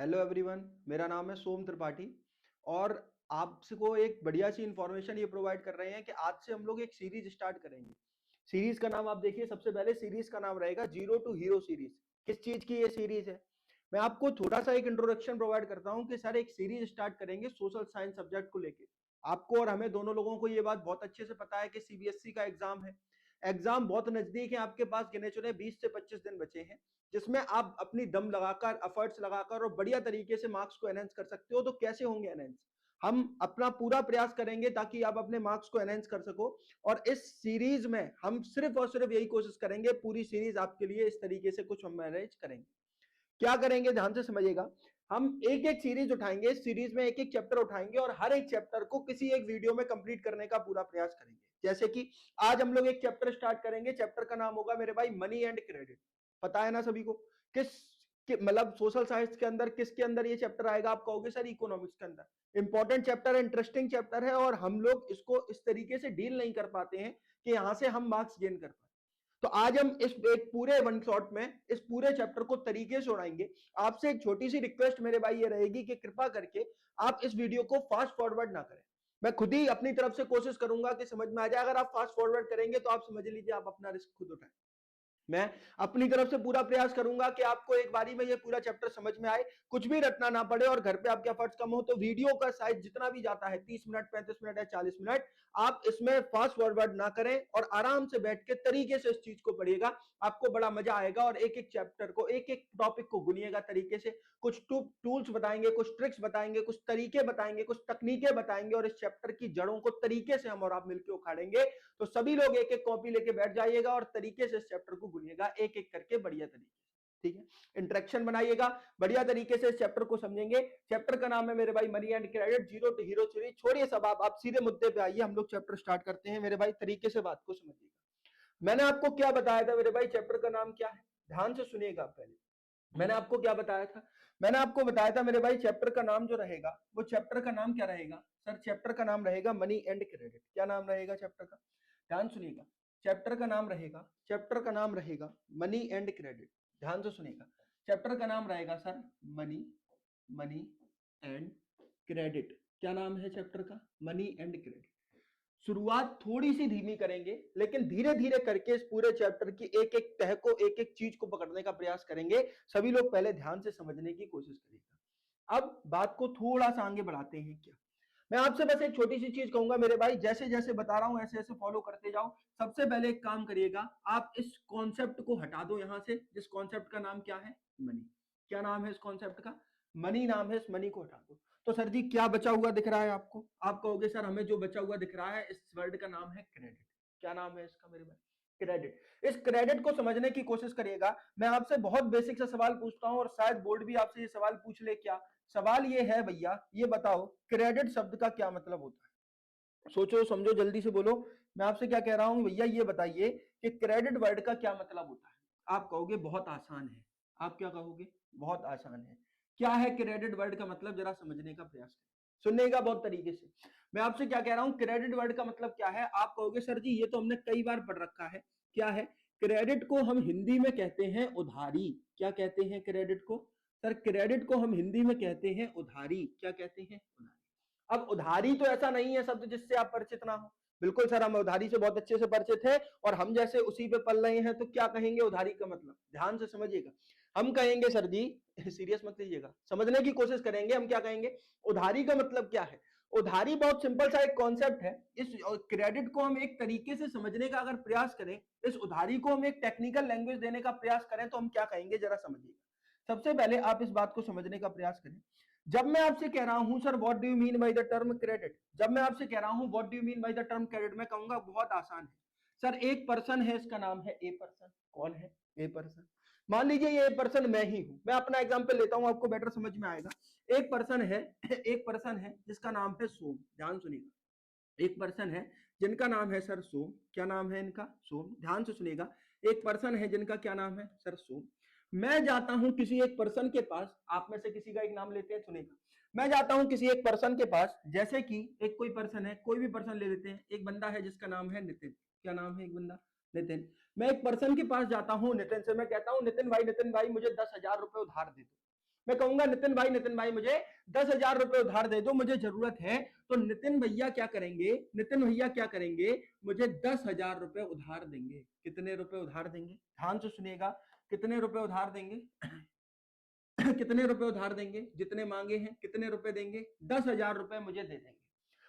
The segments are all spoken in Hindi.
हेलो एवरीवन, मेरा नाम है सोम त्रिपाठी और आपको एक बढ़िया सी इंफॉर्मेशन ये प्रोवाइड कर रहे हैं कि आज से हम लोग एक सीरीज स्टार्ट करेंगे। सीरीज का नाम आप देखिए, सबसे पहले सीरीज का नाम रहेगा जीरो टू हीरो सीरीज। किस चीज की ये सीरीज है? मैं आपको थोड़ा सा एक इंट्रोडक्शन प्रोवाइड करता हूँ कि सर एक सीरीज स्टार्ट करेंगे सोशल साइंस सब्जेक्ट को लेके। आपको और हमें दोनों लोगों को ये बात बहुत अच्छे से पता है कि सीबीएसई का एग्जाम है। एग्जाम बहुत नजदीक है, आपके पास गिने चुने 20 से 25 दिन बचे हैं, जिसमें आप अपनी दम लगाकर, एफर्ट्स लगाकर और बढ़िया तरीके से मार्क्स को एनहेंस कर सकते हो। तो कैसे होंगे एनहेंस? हम अपना पूरा प्रयास करेंगे ताकि आप अपने मार्क्स को एनहेंस कर सको। और इस सीरीज में हम सिर्फ और सिर्फ यही कोशिश करेंगे, पूरी सीरीज आपके लिए इस तरीके से कुछ हम मैनेज करेंगे। क्या करेंगे, ध्यान से समझिएगा। हम एक एक सीरीज उठाएंगे, इस सीरीज में एक एक चैप्टर उठाएंगे और हर एक चैप्टर को किसी एक वीडियो में कंप्लीट करने का पूरा प्रयास करेंगे। जैसे कि आज हम लोग एक चैप्टर स्टार्ट करेंगे, चैप्टर का नाम होगा मेरे भाई मनी एंड क्रेडिट। पता है ना सभी को? किस मतलब सोशल साइंस के अंदर किसके अंदर ये चैप्टर आएगा? आप कहोगे सर इकोनॉमिक्स के अंदर। इंपॉर्टेंट चैप्टर है, इंटरेस्टिंग चैप्टर है और हम लोग इसको इस तरीके से डील नहीं कर पाते हैं कि यहां से हम मार्क्स गेन कर पाए। तो आज हम इस एक पूरे वन शॉट में इस पूरे चैप्टर को तरीके से उड़ाएंगे। आपसे एक छोटी सी रिक्वेस्ट मेरे भाई ये रहेगी कि कृपा करके आप इस वीडियो को फास्ट फॉरवर्ड ना करें। मैं खुद ही अपनी तरफ से कोशिश करूंगा कि समझ में आ जाए। अगर आप फास्ट फॉरवर्ड करेंगे तो आप समझ लीजिए आप अपना रिस्क खुद उठाएं। मैं अपनी तरफ से पूरा प्रयास करूंगा कि आपको एक बारी में ये पूरा चैप्टर समझ में आए, कुछ भी रटना ना पड़े और घर पे आपके एफर्ट्स कम हो तो वीडियो का साइज जितना भी जाता है 30 मिनट, 35 मिनट या 40 मिनट, आप इसमें फास्ट फॉरवर्ड ना करें और आराम से बैठ के तरीके से इस चीज को पढ़िएगा। आपको बड़ा मजा आएगा और एक एक चैप्टर को, एक एक टॉपिक को गुनिएगा तरीके से। कुछ टूल्स बताएंगे, कुछ ट्रिक्स बताएंगे, कुछ तरीके बताएंगे, कुछ तकनीकें बताएंगे और इस चैप्टर की जड़ों को तरीके से हम और आप मिलकर उखाड़ेंगे। तो सभी लोग एक एक कॉपी लेके बैठ जाइएगा और तरीके से इस चैप्टर को गुनिएगा, एक एक करके बढ़िया तरीके से। ठीक है, इंटरेक्शन बनाइएगा, बढ़िया तरीके से इस चैप्टर को समझेंगे। चैप्टर का नाम है मेरे भाई money and credit, zero to hero series. छोड़िए सब, आप सीधे मुद्दे पे आइए, हम लोग चैप्टर स्टार्ट करते हैं। मेरे भाई तरीके से बात को समझिएगा। मैंने आपको क्या बताया था मेरे भाई? चैप्टर का नाम क्या है? ध्यान से सुनिएगा। पहले मैंने आपको क्या बताया था? मैंने आपको बताया था मेरे भाई, चैप्टर का नाम जो रहेगा वो चैप्टर का नाम क्या रहेगा? सर चैप्टर का नाम रहेगा मनी एंड क्रेडिट। क्या नाम रहेगा चैप्टर का? ध्यान सुनिएगा। चैप्टर का नाम रहेगा मनी एंड क्रेडिट। ध्यान से सुनिएगा। चैप्टर का नाम रहेगा sir money money and credit. क्या नाम है चैप्टर का? Money and credit. शुरुआत थोड़ी सी धीमी करेंगे, लेकिन धीरे धीरे करके इस पूरे चैप्टर की एक एक तह को, एक एक चीज को पकड़ने का प्रयास करेंगे। सभी लोग पहले ध्यान से समझने की कोशिश करेगा। अब बात को थोड़ा सा आगे बढ़ाते हैं। क्या मैं आपसे बस एक छोटी सी चीज कहूंगा मेरे भाई, जैसे जैसे बता रहा हूं ऐसे ऐसे फॉलो करते जाओ। सबसे पहले एक काम करिएगा, आप इस कॉन्सेप्ट को हटा दो यहां से, जिस कॉन्सेप्ट का नाम क्या है? मनी। क्या नाम है इस कॉन्सेप्ट का? मनी नाम है। इस मनी को हटा दो। तो सर जी क्या बचा हुआ दिख रहा है आपको? आप कहोगे सर हमें जो बचा हुआ दिख रहा है इस वर्ड का नाम है क्रेडिट। क्या नाम है इसका मेरे भाई? क्रेडिट। इस क्रेडिट को समझने की कोशिश करिएगा। मैं आपसे बहुत बेसिक सा सवाल पूछता हूं और शायद बोर्ड भी आपसे ये सवाल पूछ ले। क्या सवाल ये है भैया, ये बताओ क्रेडिट शब्द का क्या मतलब होता है? सोचो समझो जल्दी से बोलो। मैं आपसे क्या कह रहा हूं भैया, ये बताइए कि क्रेडिट वर्ड का क्या मतलब होता है? आप कहोगे बहुत आसान है। आप क्या कहोगे? बहुत आसान है। क्या है क्रेडिट वर्ड का मतलब? जरा समझने का प्रयास करें, सुनने बहुत तरीके से। मैं आपसे क्या कह रहा हूं, क्रेडिट वर्ड का मतलब क्या है? आप कहोगे सर जी ये तो हमने कई बार पढ़ रखा है। क्या है? क्रेडिट को हम हिंदी में कहते हैं उधारी। क्या कहते हैं क्रेडिट को? सर क्रेडिट को हम हिंदी में कहते हैं उधारी। क्या कहते हैं? उधारी। अब उधारी तो ऐसा नहीं है शब्द जिससे आप परिचित ना हो। बिल्कुल सर, हम उधारी से बहुत अच्छे से परिचित हैं और हम जैसे उसी पे पल रहे हैं। तो क्या कहेंगे उधारी का मतलब? ध्यान से समझिएगा। हम कहेंगे सर जी, सीरियस मत लीजिएगा, समझने की कोशिश करेंगे। हम क्या कहेंगे? उधारी का मतलब क्या है? उधारी बहुत सिंपल सा एक कॉन्सेप्ट है। इस क्रेडिट को हम एक तरीके से समझने का अगर प्रयास करें, इस उधारी को हम एक टेक्निकल लैंग्वेज देने का प्रयास करें, तो हम क्या कहेंगे जरा समझिएगा। सबसे पहले आप इस बात को समझने का प्रयास करें। जब मैं आपसे कह रहा हूं sir what do you mean by the term credit, जब मैं आपसे कह रहा हूं what do you mean by the term credit, मैं कहूंगा बहुत आसान है सर। एक पर्सन है, इसका नाम है ए पर्सन। कौन है? A person. मान लीजिए ये पर्सन मैं ही हूं। मैं अपना एग्जांपल लेता हूं, आपको बेटर समझ में आएगा। एक पर्सन है एक पर्सन है जिसका नाम है सोम। ध्यान सुनिएगा। एक पर्सन है जिनका नाम है सर सोम। क्या नाम है इनका? सोम। ध्यान से सुनिएगा। एक पर्सन है जिनका क्या नाम है? सर सोम। मैं जाता हूं किसी एक पर्सन के पास, आप में से किसी का एक नाम लेते हैं, सुनेगा। मैं जाता हूं किसी एक पर्सन के पास, जैसे कि एक कोई पर्सन है, कोई भी पर्सन ले लेते हैं। एक बंदा है जिसका नाम है नितिन। क्या नाम है? एक बंदा नितिन। मैं एक पर्सन के पास जाता हूं नितिन से, मैं कहता हूं नितिन भाई मुझे 10,000 रुपए उधार दे दो। मैं कहूंगा नितिन भाई मुझे 10,000 रुपए उधार दे दो, मुझे जरूरत है। तो नितिन भैया क्या करेंगे, मुझे 10,000 रुपए उधार देंगे। कितने रुपए उधार देंगे, ध्यान से सुनिएगा, कितने रुपए उधार देंगे कितने रुपए उधार देंगे, जितने मांगे हैं कितने रुपए देंगे, 10,000 रुपए मुझे दे देंगे।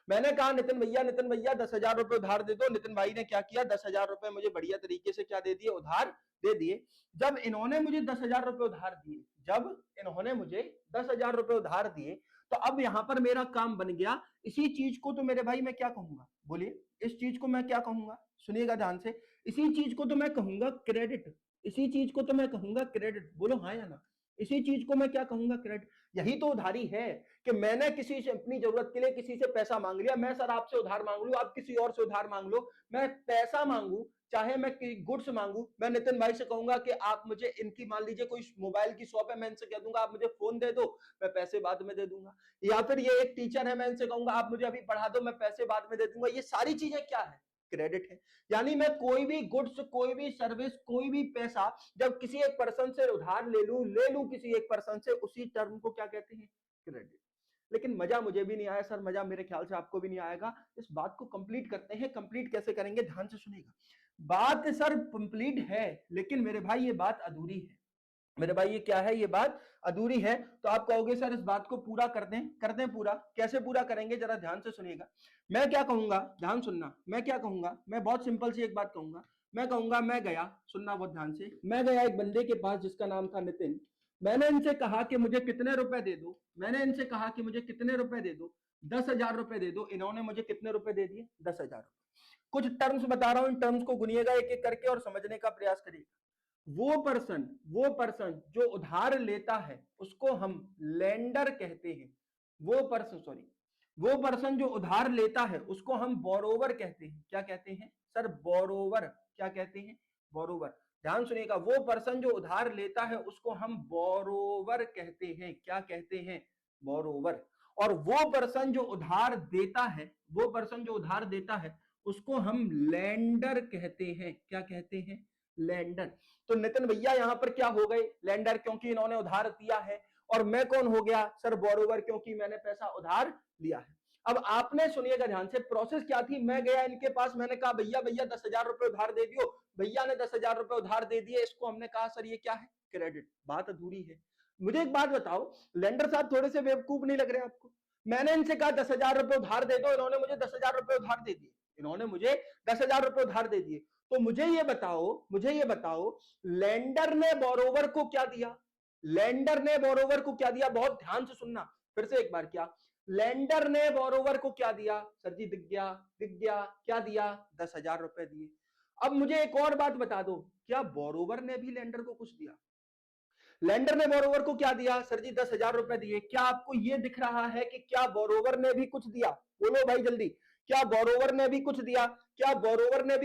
मैंने कहा नितिन भैया 10,000 रुपए उधार दे दो। नितिन भाई ने क्या किया, 10,000 रुपए मुझे बढ़िया तरीके से क्या दे दिए, उधार दे दिए। जब इन्होंने मुझे 10,000 रुपए उधार दिए, तो अब यहां पर मेरा काम बन गया। इसी चीज को तो मेरे भाई मैं क्या कहूंगा, बोलिए, इस चीज को मैं क्या कहूंगा, सुनिएगा ध्यान से, इसी चीज को तो मैं कहूंगा क्रेडिट, बोलो हाँ या ना, इसी चीज को मैं क्या कहूंगा, क्रेडिट। यही तो उधारी है कि मैंने किसी से अपनी जरूरत के लिए किसी से पैसा मांग लिया। मैं सर आपसे उधार मांग लूं, आप किसी और से उधार मांग लो, मैं पैसा मांगू चाहे मैं गुड्स मांगू, मैं नितिन भाई से कहूंगा कि आप मुझे इनकी, मान लीजिए कोई मोबाइल की शॉप है, मैं इनसे कह दूंगा आप मुझे फोन दे दो, मैं पैसे बाद में दे दूंगा। या फिर ये एक टीचर है, मैं इनसे कहूंगा आप मुझे अभी पढ़ा दो, मैं पैसे बाद में दे दूंगा। ये सारी चीजें क्या है, क्रेडिट है। यानी मैं कोई भी गुड्स, कोई भी सर्विस, कोई भी पैसा जब किसी एक पर्सन से उधार ले लूं किसी एक पर्सन से, उसी टर्म को क्या कहते हैं, क्रेडिट। लेकिन मजा मुझे भी नहीं आया सर, मजा मेरे ख्याल से आपको भी नहीं आएगा। इस बात को कंप्लीट करते हैं। कंप्लीट कैसे करेंगे, ध्यान से सुनिएगा। बात सर कंप्लीट है, लेकिन मेरे भाई ये बात अधूरी है। मेरे भाई ये क्या है, ये बात अधूरी है। तो आप कहोगे सर इस बात को पूरा कर दें पूरा। कैसे पूरा करेंगे, जरा ध्यान से सुनिएगा। मैं क्या कहूंगा, ध्यान सुनना, मैं क्या कहूंगा, मैं बहुत सिंपल सी एक बात कहूंगा। मैं कहूंगा, मैं गया, सुनना बहुत ध्यान से, मैं गया एक बंदे के पास जिसका नाम था नितिन। मैंने इनसे कहा कि मुझे कितने रुपए दे दो, 10,000 रुपए दे दो। इन्होंने मुझे कितने रुपए दे दिए, 10,000। कुछ टर्म्स बता रहा हूं, इन टर्म्स को गुनिएगा एक एक करके और समझने का प्रयास करिएगा। वो पर्सन जो उधार लेता है उसको हम लेंडर कहते हैं। वो पर्सन जो उधार लेता है उसको हम बोरोवर कहते हैं। क्या कहते हैं सर, बोरोवर। क्या कहते हैं, बोरोवर। ध्यान सुनिएगा, वो पर्सन जो उधार लेता है उसको हम बोरोवर कहते हैं। क्या कहते हैं, बोरोवर। और वो पर्सन जो उधार देता है उसको हम लेंडर कहते हैं। क्या कहते हैं, लेंडर। तो नितिन भैया यहां पर क्या हो गए, लेंडर, क्योंकि इन्होंने उधार दिया है। और मैं कौन हो गया सर, बोरोवर, क्योंकि मैंने पैसा उधार लिया है। अब आपने सुनिएगा ध्यान से, प्रोसेस क्या थी। मैं गया इनके पास, मैंने कहा भैया 10,000 रुपए उधार दे दियो। भैया ने 10,000 रुपए उधार दे दिए। इसको हमने कहा सर ये क्या है, क्रेडिट। बात अधूरी है। मुझे एक बात बताओ, लेंडर साहब थोड़े से बेवकूफ नहीं लग रहे आपको। मैंने इनसे कहा 10,000 रुपए उधार दे दो, इन्होंने मुझे 10,000 रुपए उधार दे दिए। तो मुझे ये बताओ, लेंडर ने बोरोवर को क्या दिया, बहुत ध्यान से सुनना। फिर से एक बार, क्या लेंडर ने बोरोवर को क्या दिया, सर जी दिख गया, क्या दिया, 10,000 रुपए दिए। अब मुझे एक और बात बता दो, क्या बोरोवर ने भी लेंडर को कुछ दिया। लेंडर ने बोरोवर को क्या दिया, सर जी 10,000 रुपए दिए। क्या आपको यह दिख रहा है कि क्या बोरोवर ने भी कुछ दिया, बोलो भाई जल्दी, क्या बोरोवर ने भी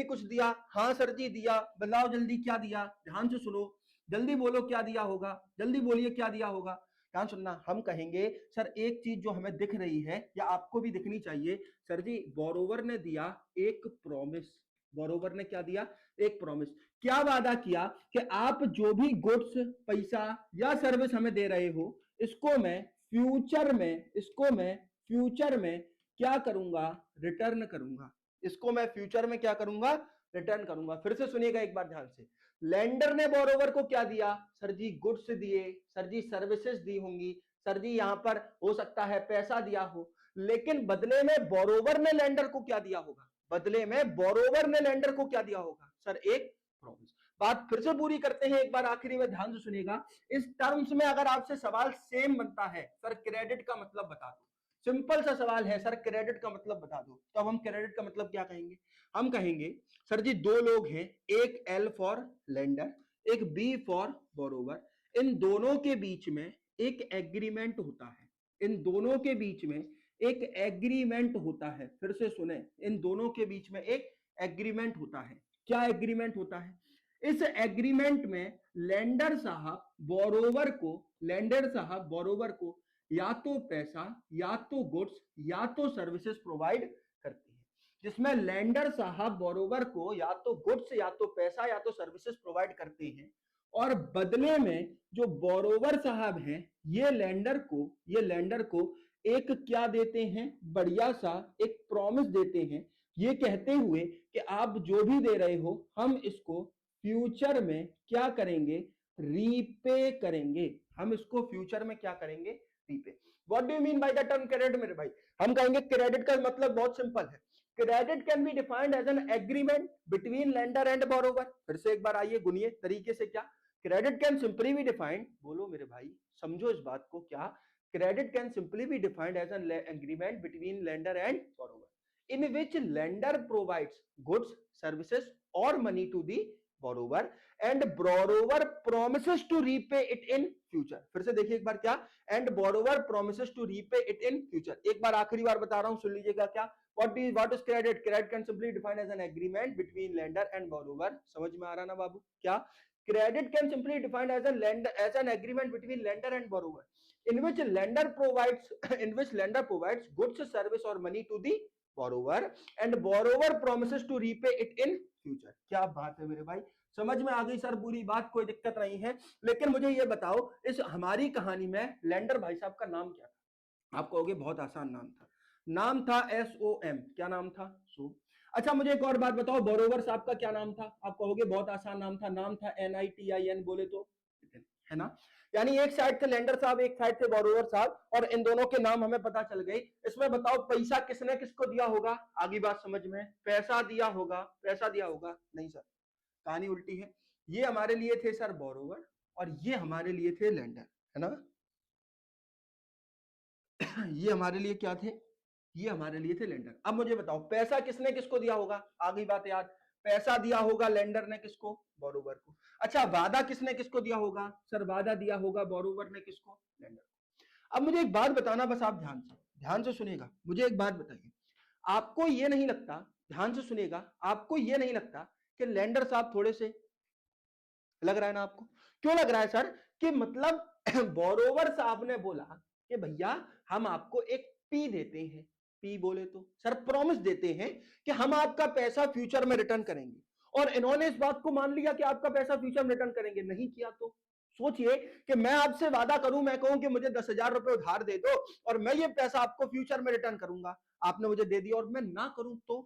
कुछ दिया, हाँ सर जी दिया। बताओ जल्दी क्या दिया, ध्यान से सुनो, जल्दी बोलो क्या दिया होगा, जल्दी बोलिए क्या दिया होगा। ध्यान सुनना, हम कहेंगे सर एक चीज जो हमें दिख रही है या आपको भी दिखनी चाहिए, सर जी बोरोवर ने दिया एक प्रॉमिस। बोरोवर ने क्या दिया, एक प्रॉमिस। क्या वादा किया कि आप जो भी गुड्स, पैसा या सर्विस हमें दे रहे हो, इसको मैं फ्यूचर में क्या करूंगा, रिटर्न करूंगा। रिटर्न करूंगा। फिर से सुनिएगा एक बार ध्यान से। लेंडर ने बोरोवर को क्या दिया, सर जी गुड्स दिए, सर जी सर्विसेज दी होंगी, सर जी यहां पर हो सकता है पैसा दिया हो। लेकिन बदले में बोरोवर ने लेंडर को क्या दिया होगा, सर एक प्रॉमिस। बात फिर से पूरी करते हैं एक बार आखिरी में, ध्यान से सुनिएगा। इस टर्म्स में अगर आपसे सवाल सेम बनता है, सर क्रेडिट का मतलब बता दो, सिंपल सा सवाल है, सर क्रेडिट का मतलब बता दो, तो अब हम क्रेडिट का मतलब क्या कहेंगे, हम कहेंगे सर जी दो लोग हैं, एक एल फॉर लेंडर, एक बी फॉर बोरोवर। इन दोनों के बीच में एक एग्रीमेंट होता है। फिर से सुने, इन दोनों के बीच में एक एग्रीमेंट होता है। क्या एग्रीमेंट होता है, इस एग्रीमेंट में लेंडर साहब बोरोवर को या तो पैसा, या तो गुड्स, या तो सर्विसेज प्रोवाइड करते हैं। जिसमें लेंडर साहब बोरोवर को या तो गुड्स, या तो पैसा, या तो सर्विसेज प्रोवाइड करते हैं। और बदले में जो बोरोवर साहब हैं ये लेंडर को एक क्या देते हैं, बढ़िया सा एक प्रॉमिस देते हैं, ये कहते हुए कि आप जो भी दे रहे हो हम इसको फ्यूचर में क्या करेंगे, रीपे करेंगे। हम इसको फ्यूचर में क्या करेंगे, repay. What do you mean by the term credit मेरे भाई? हम कहेंगे क्रेडिट का मतलब बहुत सिंपल है, credit can be defined as an agreement between lender and borrower. फिर से एक बार आइए गुनिए तरीके से, क्या credit can simply be defined, बोलो मेरे भाई समझो इस बात को, क्या credit can simply be defined as an agreement between lender and borrower in which lender provides goods, services or money to the borrower and borrower promises to repay it in future। फिर से देखिए एक बार, क्या and borrower promises to repay it in future। एक बार आखिरी बार बता रहा हूं, सुन लीजिएगा, क्या what is credit? Credit can simply defined as an agreement between lender and borrower। समझ में आ रहा ना बाबू? क्या credit can simply defined as an agreement between lender and borrower in which lender provides goods, service or money to the borrower and borrower promises to repay it in future। क्या बात है मेरे भाई, समझ में आ गई सर पूरी बात, कोई दिक्कत नहीं है। लेकिन मुझे ये बताओ इस हमारी कहानी में लेंडर भाई साहब का नाम क्या था? आप कहोगे बहुत आसान नाम था SOM। क्या नाम था? सो। अच्छा मुझे एक और बात बताओ, बोरोवर साहब का क्या नाम था? आप कहोगे बहुत आसान नाम था NITIN, बोले तो है ना। यानी एक साइड थे लेंडर साहब, एक साइड थे बोरोवर साहब, और इन दोनों के नाम हमें पता चल गई। इसमें बताओ पैसा किसने किसको दिया होगा? आगे बात समझ में, पैसा दिया होगा नहीं सर, कहानी उल्टी है। ये हमारे लिए थे सर बोरोवर और ये हमारे लिए थे लेंडर, है ना। ये हमारे लिए क्या थे? ये हमारे लिए थे लेंडर। अब मुझे बताओ पैसा किसने किसको दिया होगा? आगे बात याद, पैसा दिया होगा लेंडर ने किसको? बोरोवर को। अच्छा वादा किसने किसको दिया होगा? सर वादा दिया होगा बोरोवर ने किसको? लेंडर को। अब मुझे एक बात बताना, बस आप ध्यान से सुनिएगा, मुझे एक बात बताइए, आपको ये नहीं लगता, ध्यान से सुनिएगा, आपको ये नहीं लगता कि लेंडर साहब थोड़े से, लग रहा है ना आपको? क्यों लग रहा है सर? कि मतलब बोरोवर साहब ने बोला कि भैया हम आपको एक पी देते हैं, पी बोले तो सर प्रॉमिस देते हैं कि हम आपका पैसा फ्यूचर में रिटर्न करेंगे, और इन्होंने इस बात को मान लिया कि आपका पैसा फ्यूचर में रिटर्न करेंगे। नहीं किया तो सोचिए कि मैं आपसे वादा करूं, मैं कहूं कि मुझे 10,000 रुपए उधार दे दो और मैं ये पैसा आपको फ्यूचर में रिटर्न करूंगा, आपने मुझे दे दिया और मैं ना करूं तो,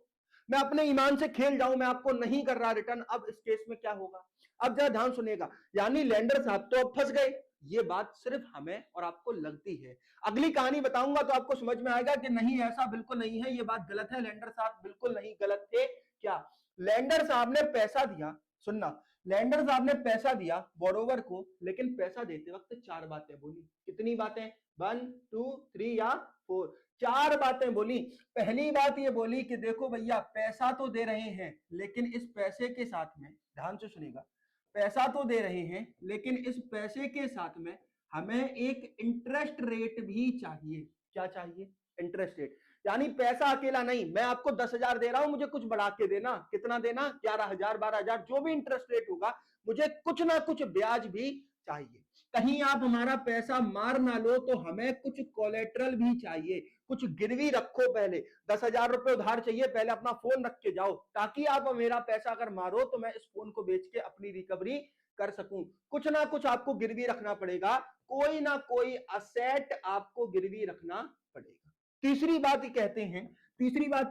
मैं अपने ईमान से खेल जाऊं, मैं आपको नहीं कर रहा रिटर्न, अब इस केस में क्या होगा? अब जरा ध्यान सुनिएगा, यानी लेंडर साहब तो अब फंस गए। ये बात सिर्फ हमें और आपको लगती है, अगली कहानी बताऊंगा तो आपको समझ में आएगा कि नहीं ऐसा बिल्कुल नहीं है, ये बात गलत है, लेंडर साहब बिल्कुल नहीं गलत थे। क्या लेंडर साहब ने पैसा दिया, सुनना, लेंडर साहब ने पैसा दिया बोरोवर को, लेकिन पैसा देते वक्त चार बातें बोली। कितनी बातें? 1 2 3 या 4? चार बातें बोली। पहली बात ये बोली कि देखो भैया पैसा तो दे रहे हैं, लेकिन इस पैसे के साथ में, ध्यान से सुनिएगा, पैसा तो दे रहे हैं लेकिन इस पैसे के साथ में हमें एक इंटरेस्ट रेट भी चाहिए। क्या चाहिए? Interest rate. यानी पैसा अकेला नहीं, मैं आपको 10,000 दे रहा हूं, मुझे कुछ बढ़ा के देना। कितना देना? 11,000 12,000 जो भी इंटरेस्ट रेट होगा, मुझे कुछ ना कुछ ब्याज भी चाहिए। कहीं आप हमारा पैसा मार ना लो तो हमें कुछ कोलेट्रल भी चाहिए, कुछ गिरवी रखो। पहले 10,000 रुपए उधार चाहिए, पहले अपना फोन रख के जाओ, ताकि आप मेरा पैसा अगर मारो तो मैं इस फोन को बेच के अपनी रिकवरी कर सकूं। कुछ ना कुछ आपको गिरवी रखना पड़ेगा, कोई ना कोई असेट आपको गिरवी रखना पड़ेगा। तीसरी बात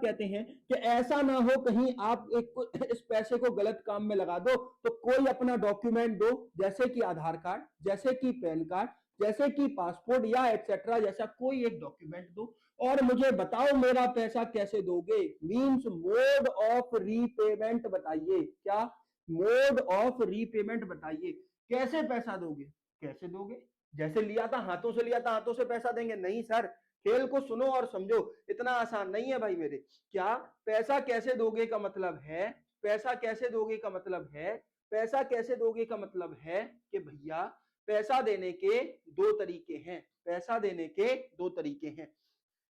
कहते हैं कि ऐसा ना हो कहीं आप इस पैसे को गलत काम में लगा दो, तो कोई अपना डॉक्यूमेंट दो, जैसे कि आधार कार्ड, जैसे कि पैन कार्ड, जैसे कि पासपोर्ट या एक्सेट्रा, जैसा कोई एक डॉक्यूमेंट दो और मुझे बताओ मेरा पैसा कैसे दोगे। मींस मोड ऑफ रीपेमेंट बताइए। क्या? मोड ऑफ रीपेमेंट बताइए, कैसे पैसा दोगे? कैसे दोगे? जैसे लिया था हाथों से लिया था, हाथों से पैसा देंगे? नहीं सर, खेल को सुनो और समझो, इतना आसान नहीं है भाई मेरे। क्या पैसा कैसे दोगे का मतलब है, पैसा कैसे दोगे का मतलब है, पैसा कैसे दोगे का मतलब है कि भैया पैसा देने के दो तरीके हैं, पैसा देने के दो तरीके हैं।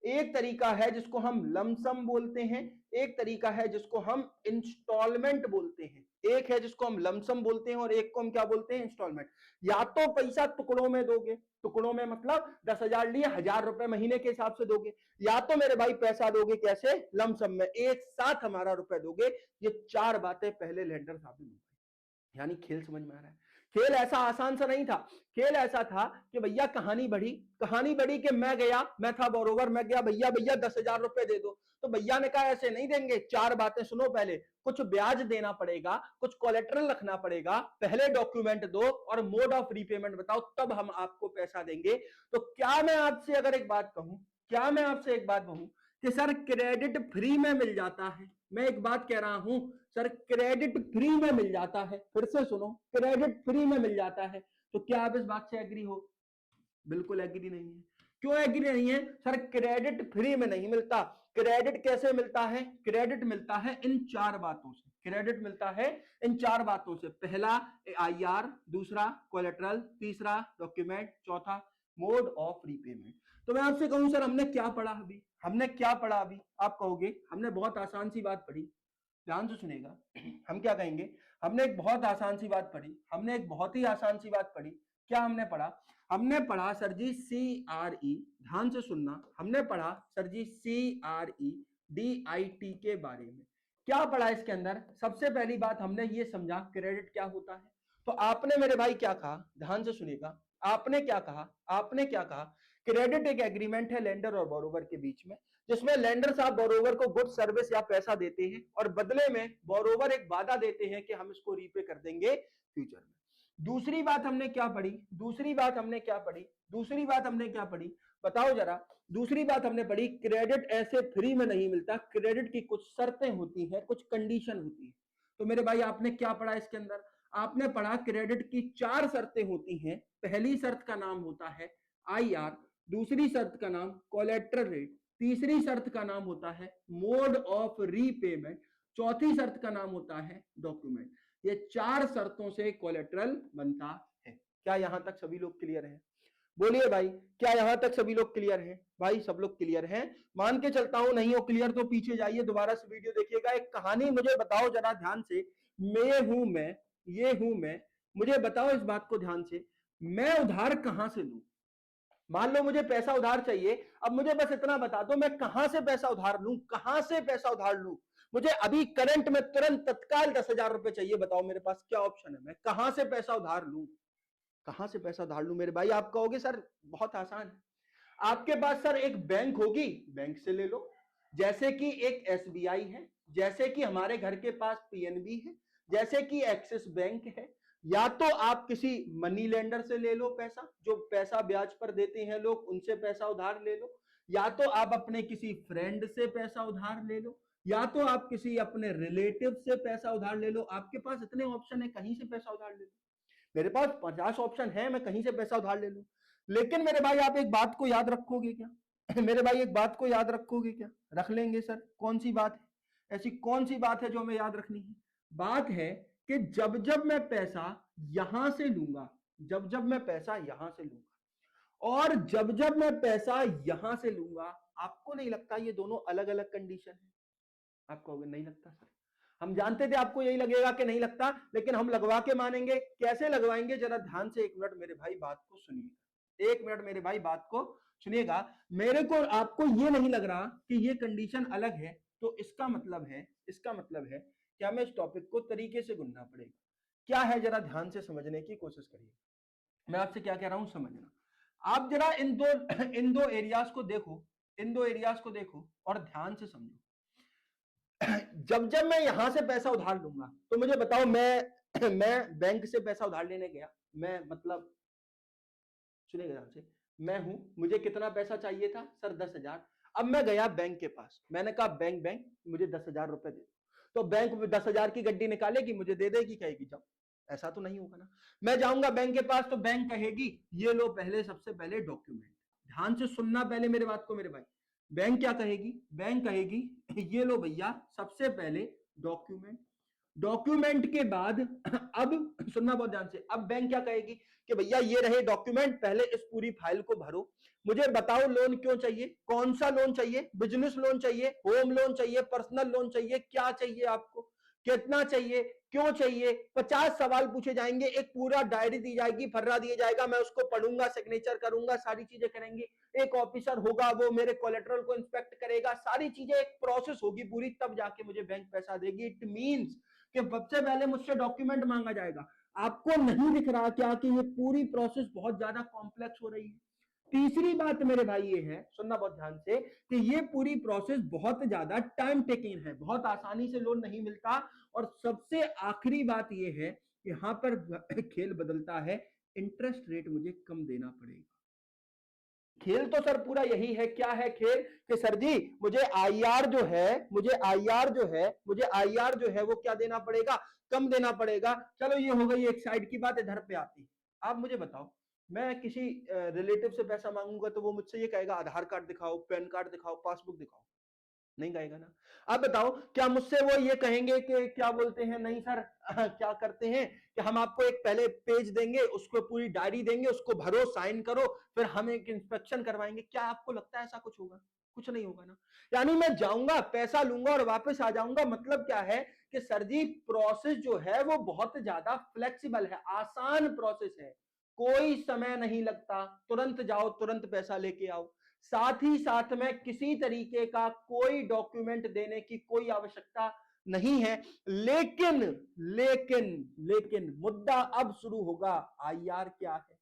एक तरीका है जिसको हम लमसम बोलते हैं, एक तरीका है जिसको हम इंस्टॉलमेंट बोलते हैं। एक है जिसको हम लमसम बोलते हैं और एक को हम क्या बोलते हैं? इंस्टॉलमेंट। या तो पैसा टुकड़ों में दोगे, टुकड़ों में मतलब 10,000 लिए 1,000 रुपए महीने के हिसाब से दोगे, या तो मेरे भाई पैसा दोगे कैसे? लमसम में, एक साथ हमारा रुपए दोगे। ये चार बातें पहले लेंडर साहब ने, यानी खेल समझ में आ रहा है? खेल ऐसा आसान सा नहीं था। खेल ऐसा था कि भैया कहानी बढ़ी कि मैं गया, मैं था बोरोवर, मैं गया, भैया भैया 10,000 रुपए दे दो। तो भैया ने कहा ऐसे नहीं देंगे, 4 बातें सुनो, पहले कुछ ब्याज देना पड़ेगा, कुछ कोलेट्रल रखना पड़ेगा, पहले डॉक्यूमेंट दो और मोड ऑफ रीपेमेंट बताओ, तब हम आपको पैसा देंगे। तो क्या मैं आपसे अगर एक बात कहूं, क्या मैं आपसे एक बात कहूं कि सर क्रेडिट फ्री में मिल जाता है, मैं एक बात कह रहा हूं सर, क्रेडिट फ्री में मिल जाता है, फिर से सुनो, क्रेडिट फ्री में मिल जाता है, तो क्या आप इस बात से एग्री हो? बिल्कुल एग्री नहीं है। क्यों एग्री नहीं है? सर क्रेडिट फ्री में नहीं मिलता। क्रेडिट कैसे मिलता है? क्रेडिट मिलता है इन 4 बातों से, क्रेडिट मिलता है इन 4 बातों से। पहला आईआर, दूसरा कोलेट्रल, तीसरा डॉक्यूमेंट, चौथा मोड ऑफ रीपेमेंट। तो मैं आपसे कहूं सर हमने क्या पढ़ा अभी, हमने क्या पढ़ा अभी? आप कहोगे हमने बहुत आसान सी बात पढ़ी। ध्यान से सुनेगा, हम क्या कहेंगे, हमने एक बहुत आसान सी बात पढ़ी, हमने एक बहुत ही आसान सी बात पढ़ी। क्या हमने पढ़ा? हमने पढ़ा सर जी CRE, ध्यान से सुनना, हमने पढ़ा सर जी CRE DIT के बारे में। क्या पढ़ा इसके अंदर? सबसे पहली बात हमने ये समझा क्रेडिट क्या होता है। तो आपने मेरे भाई क्या कहा, ध्यान से सुनिएगा, आपने क्या कहा, आपने क्या कहा, क्रेडिट एक एग्रीमेंट है लेंडर और बोरोवर के बीच में, जिसमें लेंडर साहब बोरोवर को गुड सर्विस या पैसा देते हैं और बदले में बोरोवर एक वादा देते हैं कि हम इसको रीपे कर देंगे फ्यूचर में। दूसरी बात हमने क्या पढ़ी, दूसरी बात हमने क्या पढ़ी, दूसरी बात हमने क्या पढ़ी, बताओ जरा। दूसरी बात हमने पढ़ी क्रेडिट ऐसे फ्री में नहीं मिलता, क्रेडिट की कुछ शर्तें होती हैं, कुछ कंडीशन होती है। तो मेरे भाई आपने क्या पढ़ा इसके अंदर? आपने पढ़ा क्रेडिट की 4 शर्तें होती हैं। पहली शर्त का नाम होता है IR, दूसरी शर्त का नाम कोलेट्रल रेट, तीसरी शर्त का नाम होता है मोड ऑफ रीपेमेंट, चौथी शर्त का नाम होता है डॉक्यूमेंट। ये 4 शर्तों से कोलेट्रल बनता है। क्या यहां तक सभी लोग क्लियर हैं? बोलिए भाई, क्या यहां तक सभी लोग क्लियर हैं? भाई सब लोग क्लियर हैं, मान के चलता हूं। नहीं हो क्लियर तो पीछे जाइए, दोबारा से वीडियो देखिएगा। एक कहानी मुझे बताओ जरा ध्यान से, मैं हूं मैं, ये हूं मैं, मुझे बताओ इस बात को ध्यान से, मैं उधार कहां से लूं? मान लो मुझे पैसा उधार चाहिए, अब मुझे बस इतना बता दो मैं कहां से पैसा उधार लूं, कहां से पैसा उधार लूं? मुझे अभी करंट में तुरंत तत्काल 10,000 रुपए चाहिए, बताओ मेरे पास क्या ऑप्शन है, मैं कहां से पैसा उधार लूं? कहां से पैसा उधार लूं मेरे भाई? आप कहोगे सर बहुत आसान है, आपके पास सर एक बैंक होगी, बैंक से ले लो, जैसे कि एक SBI है, जैसे कि हमारे घर के पास PNB है, जैसे कि एक्सिस बैंक है, या तो आप किसी मनी लेंडर से ले लो पैसा, जो पैसा ब्याज पर देते हैं लोग, उनसे पैसा उधार ले लो, या तो आप अपने किसी फ्रेंड से पैसा उधार ले लो, या तो आप किसी अपने रिलेटिव से पैसा उधार ले लो। आपके पास इतने ऑप्शन है, कहीं से पैसा उधार ले लो। मेरे पास 50 ऑप्शन है, मैं कहीं से पैसा उधार ले लूं। लेकिन मेरे भाई आप एक बात को याद रखोगे क्या? मेरे भाई एक बात को याद रखोगे क्या? रख लेंगे सर, कौन सी बात है, ऐसी कौन सी बात है जो हमें याद रखनी है? बात है कि जब जब मैं पैसा यहां से लूंगा, जब जब मैं पैसा यहां से लूंगा और जब जब मैं पैसा यहां से लूंगा, आपको नहीं लगता ये दोनों अलग अलग कंडीशन है? आपको नहीं लगता सर? हम जानते थे आपको यही लगेगा कि नहीं लगता, लेकिन हम लगवा के मानेंगे। कैसे लगवाएंगे? जरा ध्यान से 1 मिनट मेरे भाई बात को सुनिएगा, 1 मिनट मेरे भाई बात को सुनिएगा। मेरे को आपको ये नहीं लग रहा कि ये कंडीशन अलग है, तो इसका मतलब है, इसका मतलब है कि हमें इस टॉपिक को तरीके से गुनना पड़ेगा। क्या है जरा ध्यान से समझने की कोशिश करिए। मैं आपसे क्या कह रहा हूं समझना। आप जरा इन दो एरियाज को देखो, इन दो एरियाज को देखो और ध्यान से समझो। जब जब मैं यहां से पैसा उधार लूंगा, तो मुझे बताओ, मैं बैंक से पैसा उधार लेने गया, मैं मतलब सुनिएगा ध्यान से, मैं हूं, मुझे कितना पैसा चाहिए था सर? 10,000। अब मैं गया बैंक के पास, मैंने कहा बैंक मुझे 10,000 रुपए दे दो। तो बैंक 10,000 की गड्डी निकालेगी, मुझे दे देगी, कहेगी जाओ? ऐसा तो नहीं होगा ना। मैं जाऊंगा बैंक के पास तो बैंक कहेगी ये लो पहले, सबसे पहले डॉक्यूमेंट। ध्यान से सुनना पहले मेरे बात को मेरे भाई। बैंक क्या कहेगी? बैंक कहेगी ये लो भैया सबसे पहले डॉक्यूमेंट। डॉक्यूमेंट के बाद अब सुनना बहुत ध्यान से, अब बैंक क्या कहेगी कि भैया ये रहे डॉक्यूमेंट, पहले इस पूरी फाइल को भरो, मुझे बताओ लोन क्यों चाहिए, कौन सा लोन चाहिए, बिजनेस लोन चाहिए, होम लोन चाहिए, पर्सनल लोन चाहिए, क्या चाहिए आपको, कितना चाहिए, क्यों चाहिए? 50 सवाल पूछे जाएंगे, एक पूरा डायरी दी जाएगी, फर्रा दिया जाएगा, मैं उसको पढ़ूंगा, सिग्नेचर करूंगा, सारी चीजें करेंगे। एक ऑफिसर होगा, वो मेरे कोलेट्रल को इंस्पेक्ट करेगा, सारी चीजें एक प्रोसेस होगी पूरी, तब जाके मुझे बैंक पैसा देगी। इट मींस कि सबसे पहले मुझसे डॉक्यूमेंट मांगा जाएगा। आपको नहीं दिख रहा क्या कि ये पूरी प्रोसेस बहुत ज्यादा कॉम्प्लेक्स हो रही है? तीसरी बात मेरे भाई ये है, सुनना बहुत ध्यान से, कि ये पूरी प्रोसेस बहुत ज्यादा टाइम टेकिंग है, बहुत आसानी से लोन नहीं मिलता। और सबसे आखिरी बात ये है कि यहां पर खेल बदलता है, इंटरेस्ट रेट मुझे कम देना पड़ेगा। खेल तो सर पूरा यही है, क्या है खेल, कि सर जी मुझे आईआर जो है, मुझे आईआर जो है वो क्या देना पड़ेगा, कम देना पड़ेगा। चलो ये हो गई एक साइड की बात, इधर पे आती है। आप मुझे बताओ, मैं किसी रिलेटिव से पैसा मांगूंगा तो वो मुझसे ये कहेगा आधार कार्ड दिखाओ, पैन कार्ड दिखाओ, पासबुक दिखाओ, नहीं कहेगा ना। अब बताओ, क्या मुझसे वो ये कहेंगे कि क्या बोलते हैं, नहीं सर क्या करते हैं कि हम आपको एक पहले पेज देंगे, उसको पूरी डायरी देंगे, उसको भरो, साइन करो, फिर हम एक इंस्पेक्शन करवाएंगे। क्या आपको लगता है ऐसा कुछ होगा? कुछ नहीं होगा ना। यानी मैं जाऊंगा, पैसा लूंगा और वापस आ जाऊंगा। मतलब क्या है कि सर जी प्रोसेस जो है वो बहुत ज्यादा फ्लेक्सिबल है, आसान प्रोसेस है, कोई समय नहीं लगता, तुरंत जाओ तुरंत पैसा लेके आओ। साथ ही साथ में किसी तरीके का कोई डॉक्यूमेंट देने की कोई आवश्यकता नहीं है। लेकिन लेकिन लेकिन मुद्दा अब शुरू होगा, आईआर क्या है?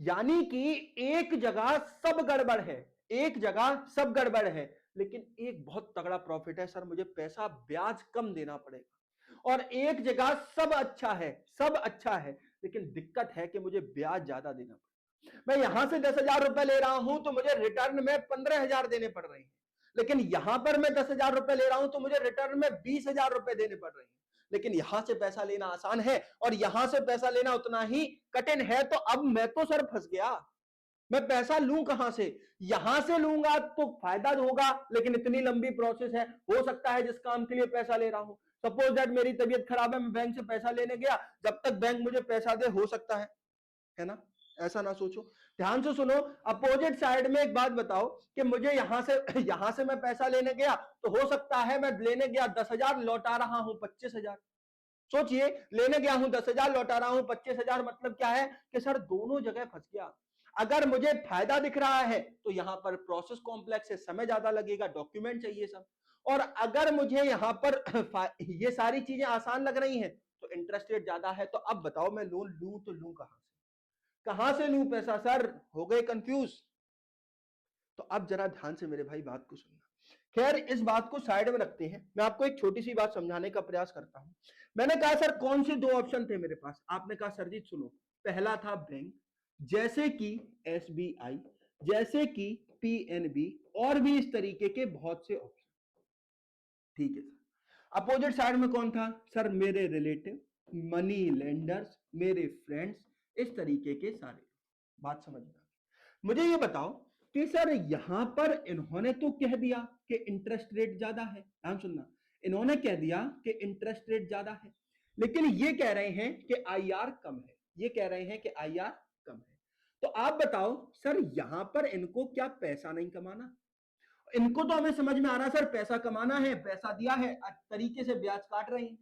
यानी कि एक जगह सब गड़बड़ है, एक जगह सब गड़बड़ है, लेकिन एक बहुत तगड़ा प्रॉफिट है, सर मुझे पैसा ब्याज कम देना पड़ेगा। और एक जगह सब अच्छा है, सब अच्छा है, लेकिन दिक्कत है कि मुझे ब्याज ज्यादा देना पड़ेगा। मैं यहां से 10,000 रुपए ले रहा हूं तो मुझे रिटर्न में 15,000 देने पड़ रहे हैं, लेकिन यहां पर मैं 10,000 रुपए ले रहा हूं तो मुझे रिटर्न में 20,000 रुपए देने पड़ रहे हैं। लेकिन यहां से पैसा लेना आसान है और यहां से पैसा लेना उतना ही कठिन है। तो अब मैं तो सर फंस गया, मैं पैसा लूं कहां से? यहां से लूंगा तो फायदा होगा, लेकिन इतनी लंबी प्रोसेस है। हो सकता है जिस काम के लिए पैसा ले रहा हूं, सपोज दैट मेरी तबीयत खराब है, मैं बैंक से पैसा लेने गया, जब तक बैंक मुझे पैसा दे, हो सकता है ना, ऐसा ना सोचो। ध्यान से सुनो, अपोजिट साइड में एक बात बताओ कि मुझे यहां से मैं पैसा लेने गया, तो हो सकता है मैं लेने गया 10,000, लौटा रहा हूं 25,000। सोचिए, लेने गया हूं 10,000, लौटा रहा हूं 25,000, मतलब क्या है कि सर दोनों जगह फंस गया। अगर मुझे फायदा दिख रहा है तो यहां पर प्रोसेस कॉम्प्लेक्स है, समय ज्यादा लगेगा, डॉक्यूमेंट चाहिए सब। और अगर मुझे यहां पर ये सारी चीजें आसान लग रही हैं तो इंटरेस्ट रेट ज्यादा है। तो अब बताओ मैं लोन लूं तो लूं कहां से, कहां से लूं पैसा? सर हो गए कंफ्यूज? तो अब जरा ध्यान से मेरे भाई बात को सुनना। खैर इस बात को साइड में रखते हैं, मैं आपको एक छोटी सी बात समझाने का प्रयास करता हूं। मैंने कहा सर कौन से दो ऑप्शन थे मेरे पास? आपने कहा सर जी सुनो, पहला था बैंक, जैसे कि एसबीआई, जैसे कि पीएनबी, और भी इस तरीके के बहुत से ऑप्शन। ठीक है सर। अपोजिट साइड में कौन था? सर मेरे रिलेटिव, मनी लेंडर्स, मेरे फ्रेंड्स, इस तरीके के सारे। बात समझ में? मुझे ये बताओ कि सर यहां पर इन्होंने तो कह दिया कि इंटरेस्ट रेट ज्यादा है, ध्यान सुनना, इन्होंने कह दिया कि इंटरेस्ट रेट ज्यादा है, लेकिन ये कह रहे हैं कि आईआर कम है, ये कह रहे हैं कि आईआर कम है। तो आप बताओ सर यहां पर इनको क्या पैसा नहीं कमाना? इनको तो हमें समझ में आ रहा है सर, पैसा कमाना है, पैसा दिया है, तरीके से ब्याज काट रहे हैं,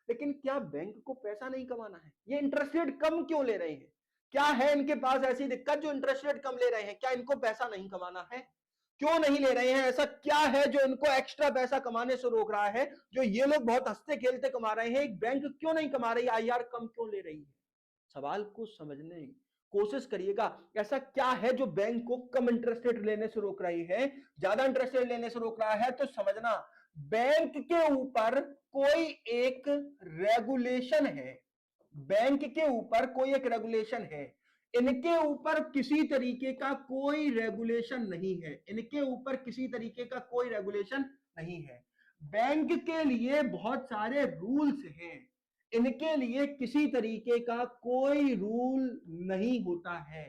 लेकिन क्या बैंक को पैसा नहीं कमाना है? ये इंटरेस्ट रेट कम क्यों ले रहे हैं? क्या है इनके पास ऐसी दिक्कत जो इंटरेस्ट रेट कम ले रहे हैं? क्या इनको पैसा नहीं कमाना है? क्यों नहीं ले रहे हैं? ऐसा क्या है जो इनको एक्स्ट्रा पैसा कमाने से रोक रहा है? जो ये लोग बहुत हंसते खेलते कमा रहे हैं, एक बैंक क्यों नहीं कमा रही, आईआर कम क्यों ले रही है? सवाल को समझने की कोशिश करिएगा, ऐसा क्या है जो बैंक को कम इंटरेस्ट रेट लेने से रोक रही है, ज्यादा इंटरेस्ट रेट लेने से रोक रहा है? तो समझना, बैंक के ऊपर कोई एक रेगुलेशन है, बैंक के ऊपर कोई एक रेगुलेशन है, इनके ऊपर किसी तरीके का कोई रेगुलेशन नहीं है, इनके ऊपर किसी तरीके का कोई रेगुलेशन नहीं है। बैंक के लिए बहुत सारे रूल्स हैं, इनके लिए किसी तरीके का कोई रूल नहीं होता है।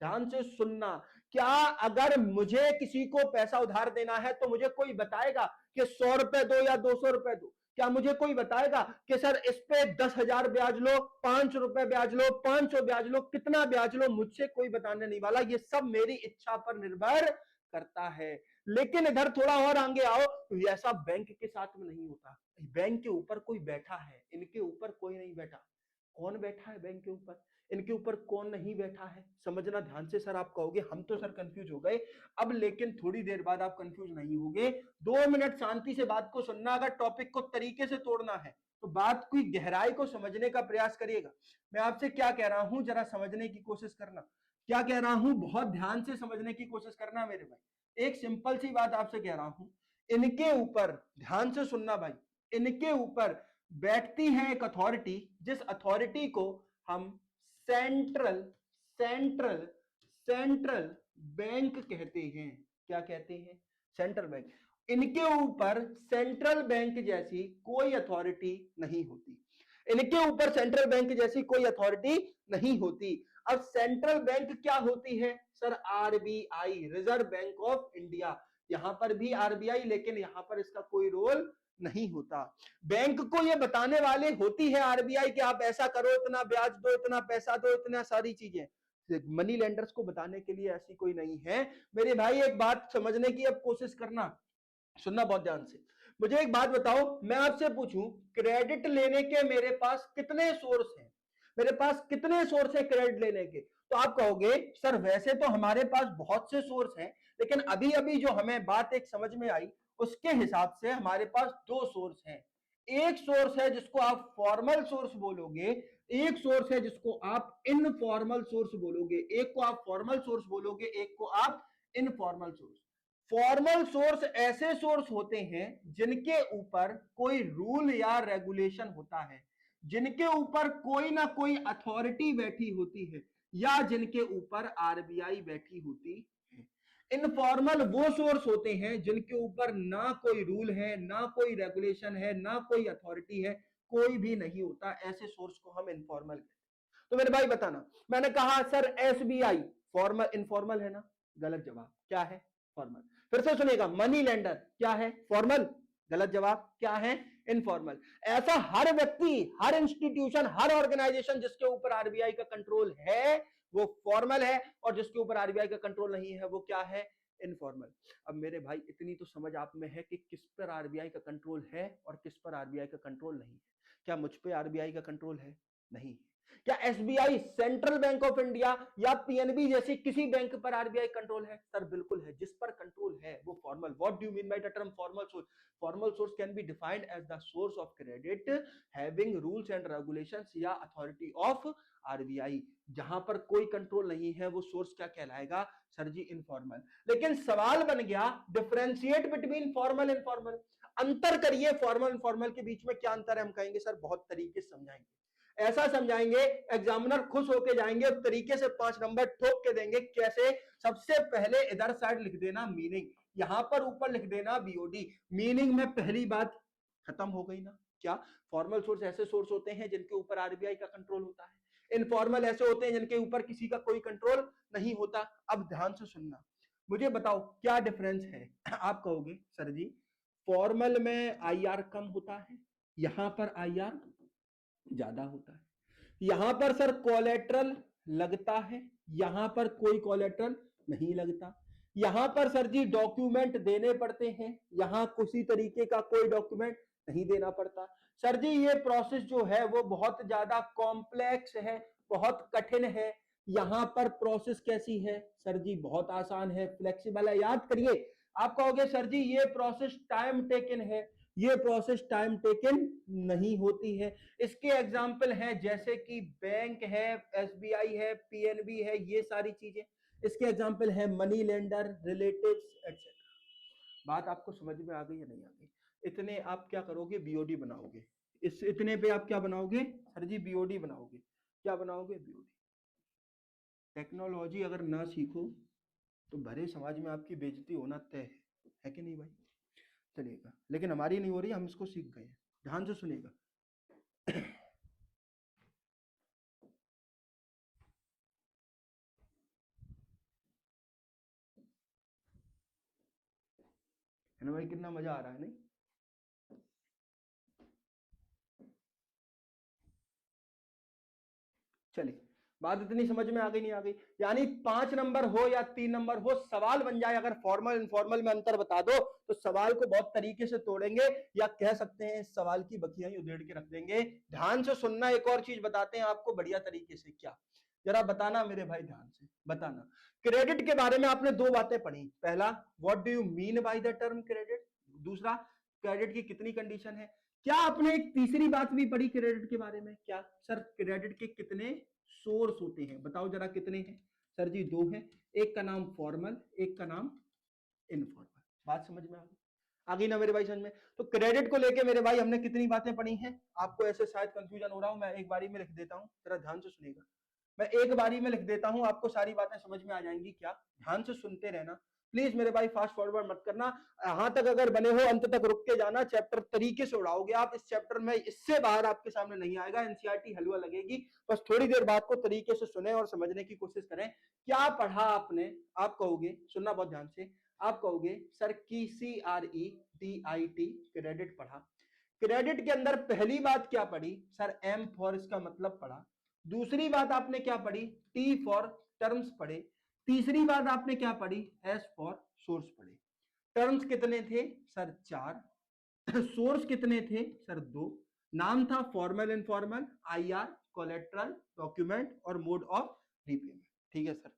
ध्यान से सुनना, क्या अगर मुझे किसी को पैसा उधार देना है तो मुझे कोई बताएगा कि 100 रुपए दो या 200 रुपए दो? क्या मुझे कोई बताएगा कि सर इस पे 10,000 ब्याज लो, 5 रुपए ब्याज लो, 500 ब्याज लो, कितना ब्याज लो? मुझसे कोई बताने नहीं वाला, ये सब मेरी इच्छा पर निर्भर करता है। लेकिन इधर थोड़ा और आगे आओ तो ऐसा बैंक के साथ में नहीं होता। बैंक के ऊपर कोई बैठा है, इनके ऊपर कोई नहीं बैठा। कौन बैठा है बैंक के ऊपर, इनके ऊपर कौन नहीं बैठा है? समझना ध्यान से। सर आप कहोगे हम तो सर कंफ्यूज हो गए, अब लेकिन थोड़ी देर बाद आप कंफ्यूज नहीं होगे। 2 मिनट शांति से बात को सुनना, अगर टॉपिक को तरीके से तोड़ना है तो बात की गहराई को समझने का प्रयास करिएगा। मैं आपसे क्या कह रहा हूं, जरा समझने की कोशिश करना। क्या कह रहा हूं, बहुत ध्यान से समझने की कोशिश करना मेरे भाई। एक सिंपल सी बात आपसे कह रहा हूं, इनके ऊपर ध्यान से सुनना भाई, इनके ऊपर बैठती है एक अथॉरिटी, जिस अथॉरिटी को हम सेंट्रल सेंट्रल सेंट्रल बैंक कहते हैं। क्या कहते हैं? Central bank. इनके ऊपर सेंट्रल बैंक जैसी कोई अथॉरिटी नहीं होती। इनके ऊपर सेंट्रल बैंक जैसी कोई अथॉरिटी नहीं होती। अब सेंट्रल बैंक क्या होती है sir? RBI, reserve bank of India. यहां पर भी आरबीआई, लेकिन यहां पर इसका कोई रोल नहीं होता। बैंक को ये बताने वाले होती है आरबीआई कि आप ऐसा करो, इतना ब्याज दो, इतना पैसा दो, इतना सारी चीजें। मनी लेंडर्स को बताने के लिए ऐसी कोई नहीं है। मेरे भाई एक बात समझने की अब कोशिश करना, सुनना बहुत ध्यान से। मुझे एक बात बताओ, मैं आपसे पूछूं, क्रेडिट लेने के मेरे पास कितने सोर्स हैं? मेरे पास कितने सोर्स है क्रेडिट लेने के? तो आप कहोगे सर वैसे तो हमारे पास बहुत से सोर्स हैं, लेकिन अभी अभी जो हमें बात एक समझ में आई उसके हिसाब से हमारे पास दो सोर्स हैं। एक सोर्स है जिसको आप फॉर्मल सोर्स बोलोगे, एक सोर्स है जिसको आप इनफॉर्मल सोर्स बोलोगे। एक को आप फॉर्मल सोर्स बोलोगे, एक को आप इनफॉर्मल सोर्स। फॉर्मल सोर्स ऐसे सोर्स होते हैं जिनके ऊपर कोई रूल या रेगुलेशन होता है, जिनके ऊपर कोई ना कोई अथॉरिटी बैठी होती है, या जिनके ऊपर आरबीआई बैठी होती है। इनफॉर्मल वो सोर्स होते हैं जिनके ऊपर ना कोई रूल है, ना कोई रेगुलेशन है, ना कोई अथॉरिटी है, कोई भी नहीं होता। ऐसे सोर्स को हम इनफॉर्मल कहते हैं। तो मेरे भाई बताना, मैंने कहा सर एसबीआई फॉर्मल इनफॉर्मल है ना? गलत जवाब। क्या है? फॉर्मल। फिर से सुनिएगा, मनी लेंडर क्या है? फॉर्मल। गलत जवाब। क्या है? इनफॉर्मल। ऐसा हर व्यक्ति, हर इंस्टीट्यूशन, हर ऑर्गेनाइजेशन जिसके ऊपर आरबीआई का कंट्रोल है वो फॉर्मल है, और जिसके ऊपर आरबीआई का कंट्रोल नहीं है वो क्या है? इनफॉर्मल। अब मेरे भाई इतनी तो समझ आप में है कि किस पर आरबीआई का कंट्रोल है और किस पर आरबीआई का कंट्रोल नहीं है। क्या मुझ पे आरबीआई का कंट्रोल है? नहीं। क्या SBI, central bank of India या पीएनबी जैसी किसी बैंक पर आरबीआई कंट्रोल है? सर बिल्कुल है। जिस पर कंट्रोल है वो formal. What do you mean by the term formal source? Formal source can be defined as the source of credit having rules and regulations या अथॉरिटी ऑफ आरबीआई। जहां पर कोई कंट्रोल नहीं है वो सोर्स क्या कहलाएगा? सर जी इनफॉर्मल। लेकिन सवाल बन गया, differentiate between formal and formal. अंतर करिए फॉर्मल एंड फॉर्मल के बीच में। क्या अंतर है? हम कहेंगे सर बहुत तरीके से समझाएंगे, ऐसा समझाएंगे एग्जामिनर खुश होके जाएंगे और तरीके से 5 नंबर ठोक के देंगे। कैसे? सबसे पहले इधर साइड लिख देना मीनिंग, यहां पर ऊपर लिख देना बीओडी। मीनिंग में पहली बात खत्म हो गई ना? क्या? फॉर्मल सोर्स ऐसे सोर्स होते हैं जिनके ऊपर आरबीआई का कंट्रोल होता है, इनफॉर्मल ऐसे होते हैं जिनके ऊपर किसी का कोई कंट्रोल नहीं होता। अब ध्यान से सुनना, मुझे बताओ क्या डिफरेंस है? आप कहोगे सर जी फॉर्मल में आईआर कम होता है, यहां पर आईआर ज्यादा होता है। यहां पर सर कोलेट्रल लगता है, यहां पर कोई कोलेट्रल नहीं लगता। यहां पर सर जी डॉक्यूमेंट देने पड़ते हैं, यहां किसी तरीके का कोई डॉक्यूमेंट नहीं देना पड़ता। सर जी ये प्रोसेस जो है वो बहुत ज्यादा कॉम्प्लेक्स है, बहुत कठिन है। यहां पर प्रोसेस कैसी है? सर जी बहुत आसान है, फ्लेक्सिबल है। याद करिए, आप कहोगे सर जी ये प्रोसेस टाइम टेकन है, ये प्रोसेस टाइम टेकन नहीं होती है। इसके एग्जाम्पल हैं जैसे कि बैंक है, एसबीआई है, पीएनबी है, ये सारी चीजें इसके एग्जाम्पल है। Money lender, relatives etcetera. बात आपको समझ में आ गई या नहीं आ गई? इतने आप क्या करोगे? बीओडी बनाओगे। इस इतने पे आप क्या बनाओगे? सर जी बीओडी बनाओगे। क्या बनाओगे? बीओडी। टेक्नोलॉजी अगर ना सीखो तो भरे समाज में आपकी बेइज्जती होना तय है कि नहीं भाई? चलिएगा, लेकिन हमारी नहीं हो रही, हम इसको सीख गए हैं। ध्यान से सुनिएगा। है ना भाई? कितना मजा आ रहा है नहीं? चलिए, बात इतनी समझ में आ गई नहीं आ गई? यानी 5 नंबर हो या 3 नंबर हो, सवाल बन जाए अगर फॉर्मल इनफॉर्मल में अंतर बता दो तो सवाल को बहुत तरीके से तोड़ेंगे, या कह सकते हैं सवाल की बखियां ही उधेड़ के रख देंगे। ध्यान से सुनना, एक और चीज बताते हैं आपको बढ़िया तरीके से। क्या? जरा बताना मेरे भाई, ध्यान से बताना। क्रेडिट के बारे में आपने दो बातें पढ़ी। पहला, what do you mean by the term credit. दूसरा, क्रेडिट की कितनी कंडीशन है। क्या आपने एक तीसरी बात भी पढ़ी क्रेडिट के बारे में? क्या सर क्रेडिट के कितने सोर्स होते हैं, बताओ जरा कितने हैं? सर जी दो हैं, एक का नाम फॉर्मल, एक का नाम इनफॉर्मल। बात समझ में आ गई ना मेरे भाई समझ में? तो क्रेडिट को लेके मेरे भाई हमने कितनी बातें पढ़ी हैं? आपको ऐसे शायद कंफ्यूजन हो रहा हूं, मैं एक बारी में लिख देता हूं, जरा ध्यान से सुनिएगा। मैं एक बारी में लिख देता हूं, आपको सारी बातें समझ में आ जाएंगी। क्या ध्यान से सुनते रहना प्लीज मेरे भाई, फास्ट फॉरवर्ड मत करना। यहां तक अगर बने हो अंत तक रुक के जाना, चैप्टर तरीके से उड़ाओगे आप। इस चैप्टर में इससे बाहर आपके सामने नहीं आएगा, एनसीईआरटी हलवा लगेगी। बस थोड़ी देर बात को तरीके से सुने और समझने की कोशिश करें। क्या पढ़ा आपने? आप कहोगे, सुनना बहुत ध्यान से, आप कहोगे सर की CREDIT क्रेडिट पढ़ा। क्रेडिट के अंदर पहली बात क्या पढ़ी? सर एम फॉर इसका मतलब पढ़ा। दूसरी बात आपने क्या पढ़ी? टी फॉर टर्म्स पढ़े। तीसरी बात आपने क्या पढ़ी? एस फॉर सोर्स पढ़े। टर्म्स कितने थे? सर 4। सोर्स कितने थे? सर 2। नाम था formal informal, IR, collateral, document और मोड ऑफ रीपेमेंट। ठीक है सर,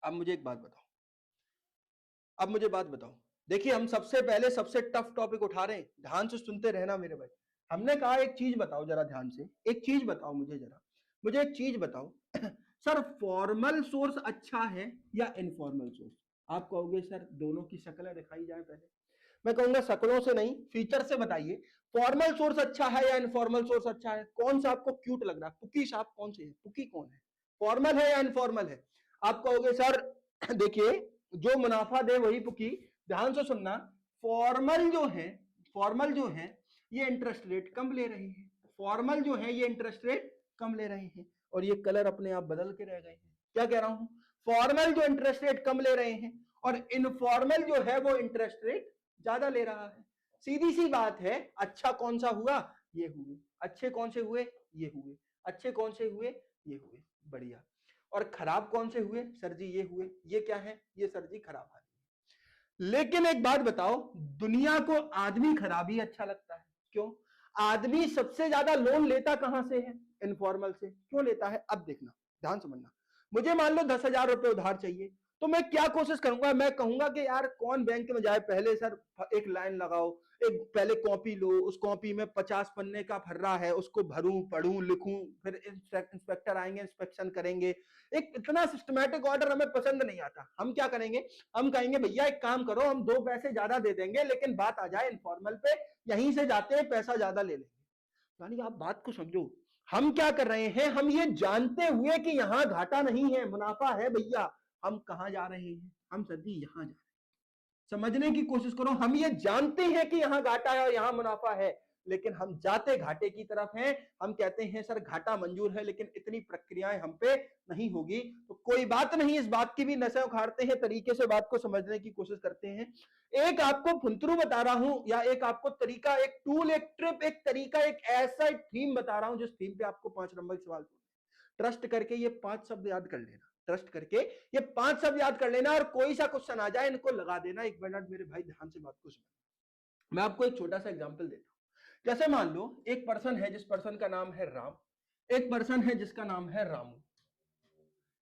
अब मुझे एक बात बताओ, अब मुझे बात बताओ, देखिए हम सबसे पहले सबसे टफ टॉपिक उठा रहे हैं, ध्यान से सुनते रहना मेरे भाई। हमने कहा एक चीज बताओ जरा ध्यान से, एक चीज बताओ मुझे जरा, मुझे एक चीज बताओ सर फॉर्मल सोर्स अच्छा है या इनफॉर्मल सोर्स? आप कहोगे सर दोनों की शक्लें दिखाई जाए पहले। मैं कहूंगा शक्लों से नहीं, फीचर से बताइए, फॉर्मल सोर्स अच्छा है या इनफॉर्मल सोर्स अच्छा है? कौन सा आपको क्यूट लग रहा है? पुकी साहब कौन से है? पुकी कौन है? फॉर्मल है या इनफॉर्मल है? आप कहोगे सर देखिए जो मुनाफा दे वही पुकी। ध्यान से सुनना, फॉर्मल जो है, फॉर्मल जो है ये इंटरेस्ट रेट कम ले रहे हैं, फॉर्मल जो है ये इंटरेस्ट रेट कम ले रहे हैं। और ये कलर अपने आप बदल के रह गए हैं। क्या कह रहा हूं? फॉर्मल जो इंटरेस्ट रेट कम ले रहे हैं और इनफॉर्मल जो है वो इंटरेस्ट रेट ज्यादा ले रहा है। सीधी सी बात है, अच्छा कौन सा हुआ? ये हुए। अच्छे कौन से हुए? ये हुए। अच्छे कौन से हुए? ये हुए। बढ़िया। और खराब कौन से हुए? सर जी ये हुए। ये क्या है? ये सर जी खराब आदमी। लेकिन एक बात बताओ, दुनिया को आदमी खराब ही अच्छा लगता है। क्यों? आदमी सबसे ज्यादा लोन लेता कहां से है? इनफॉर्मल से। क्यों लेता है? अब देखना, ध्यान समझना। मुझे मान लो 10,000 रुपए उधार चाहिए, तो मैं क्या कोशिश करूंगा? मैं कहूंगा कि यार कौन बैंक में जाए, पहले सर एक लाइन लगाओ, एक पहले कॉपी लो, उस कॉपी में 50 पन्ने का फर्रा है, उसको भरूं, पढ़ूं, लिखूं, फिर इंस्पेक्टर आएंगे, इंस्पेक्शन करेंगे। एक इतना सिस्टमैटिक ऑर्डर हमें पसंद नहीं आता। हम क्या करेंगे? हम कहेंगे भैया एक काम करो, हम 2 पैसे ज्यादा दे देंगे, लेकिन बात आ जाए इनफॉर्मल पे, यहीं से जाते हैं पैसा ज्यादा ले लेंगे। यानी आप बात को समझो, हम क्या कर रहे हैं? हम ये जानते हुए कि यहां घाटा नहीं है, मुनाफा है भैया, हम कहां जा रहे हैं? हम सर जी यहां जा रहे हैं। समझने की कोशिश करो, हम ये जानते हैं कि यहां घाटा है और यहां मुनाफा है, लेकिन हम जाते घाटे की तरफ हैं। हम कहते हैं सर घाटा मंजूर है, लेकिन इतनी प्रक्रियाएं हम पे नहीं होगी। तो कोई बात नहीं, इस बात की भी नसें उखाड़ते हैं, तरीके से बात को समझने की कोशिश करते हैं। एक आपको फुंतरू बता रहा हूं, या एक आपको तरीका, एक टूल, एक ट्रिप, एक तरीका, एक ऐसा थीम बता रहा हूं जिस थीम पे आपको 5 नंबर के सवाल। ट्रस्ट करके ये 5 शब्द याद कर लेना, ट्रस्ट करके ये 5 शब्द याद कर लेना, और कोई सा क्वेश्चन आ जाए इनको लगा देना। एक मिनट मेरे भाई ध्यान से बात को सुनो। मैं आपको एक छोटा सा एग्जांपल देता हूं। जैसे मान लो एक पर्सन है, जिस पर्सन का नाम है राम, एक पर्सन है जिसका नाम है रामू,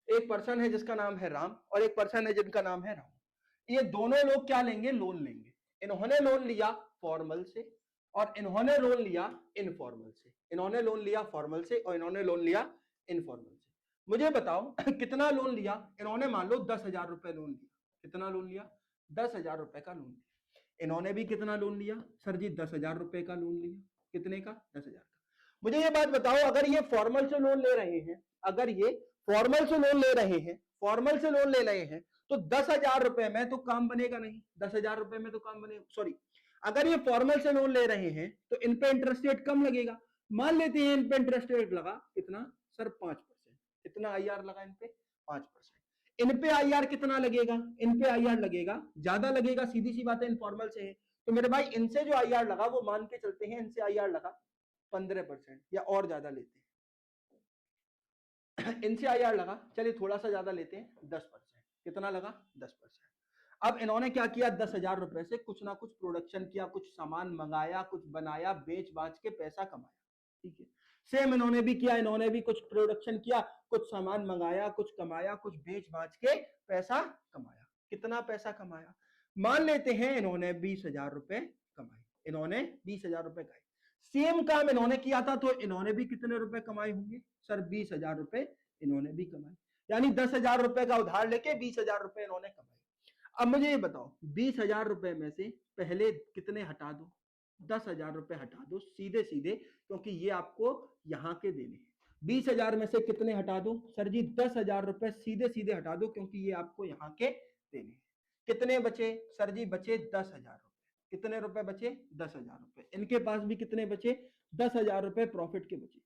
एक पर्सन है जिसका नाम है राम और एक पर्सन है जिनका नाम है रामू। ये दोनों लोग क्या लेंगे? लोन लेंगे। इन्होंने लोन लिया फॉर्मल से और इन्होंने लोन लिया इनफॉर्मल से। इन्होंने लोन लिया फॉर्मल से और इन्होंने लोन लिया इनफॉर्मल से। मुझे बताओ कितना लोन लिया इन्होंने? मान लो 10,000 रुपए लोन लिया। कितना लोन लिया? 10,000 रुपए का लोन लिया। इन्होंने भी कितना लोन लिया? सर जी 10,000 रुपए का लोन लिया। कितने का? 10,000 का। मुझे ये बात बताओ, अगर ये फॉर्मल से लोन ले रहे हैं, अगर ये फॉर्मल से लोन ले रहे हैं, फॉर्मल से लोन ले रहे हैं, तो 10,000 रुपए में तो काम बनेगा नहीं। 10,000 रुपए में तो काम बनेगा, सॉरी, अगर ये फॉर्मल से लोन ले रहे हैं तो इन पे इंटरेस्ट रेट कम लगेगा। मान लेते हैं इन पे इंटरेस्ट रेट लगा कितना? सर 5%। कितना IR लगा इन पे? 5%। इन पे IR कितना लगेगा? इन पे IR लगेगा ज्यादा लगेगा, सीधी सी बात है, इनफॉर्मल से है। तो मेरे भाई इनसे जो IR लगा वो मान के चलते हैं इनसे IR लगा 15% या और ज्यादा लेते हैं। इनसे IR लगा, चलिए थोड़ा सा ज्यादा लेते हैं, 10%। कितना लगा? 10%। अब इन्होंने क्या किया? 10,000 रुपए से कुछ ना कुछ प्रोडक्शन किया, कुछ सामान मंगाया, कुछ बनाया, बेच बाच के पैसा कमाया। ठीक है, सेम इन्होंने भी किया, इन्होंने भी कुछ प्रोडक्शन किया, कुछ सामान मंगाया, कुछ कमाया, कुछ बेच बाच के पैसा कमाया। कितना पैसा कमाया? मान लेते हैं इन्होंने 20,000 रुपए कमाए, इन्होंने 20,000 रुपए कमाए। सेम काम इन्होंने किया था तो इन्होंने भी कितने रुपए कमाए होंगे सर? 20,000 रुपए इन्होंने भी कमाए, यानी 10,000 रुपए का उधार लेके 20,000 रुपए इन्होंने कमाए। अब मुझे ये बताओ 20,000 रुपए में से पहले कितने हटा दो? 10,000 रुपए हटा दो सीधे सीधे, क्योंकि ये आपको यहाँ के देने हैं। 20,000 में से कितने हटा दो सर जी? 10,000 रुपए सीधे सीधे हटा दो, क्योंकि ये आपको यहाँ के देने हैं। कितने बचे सर जी? बचे 10,000 रुपए। कितने रुपए बचे? 10,000 रुपए। इनके पास भी कितने बचे? 10,000 रुपए प्रॉफिट के बचे।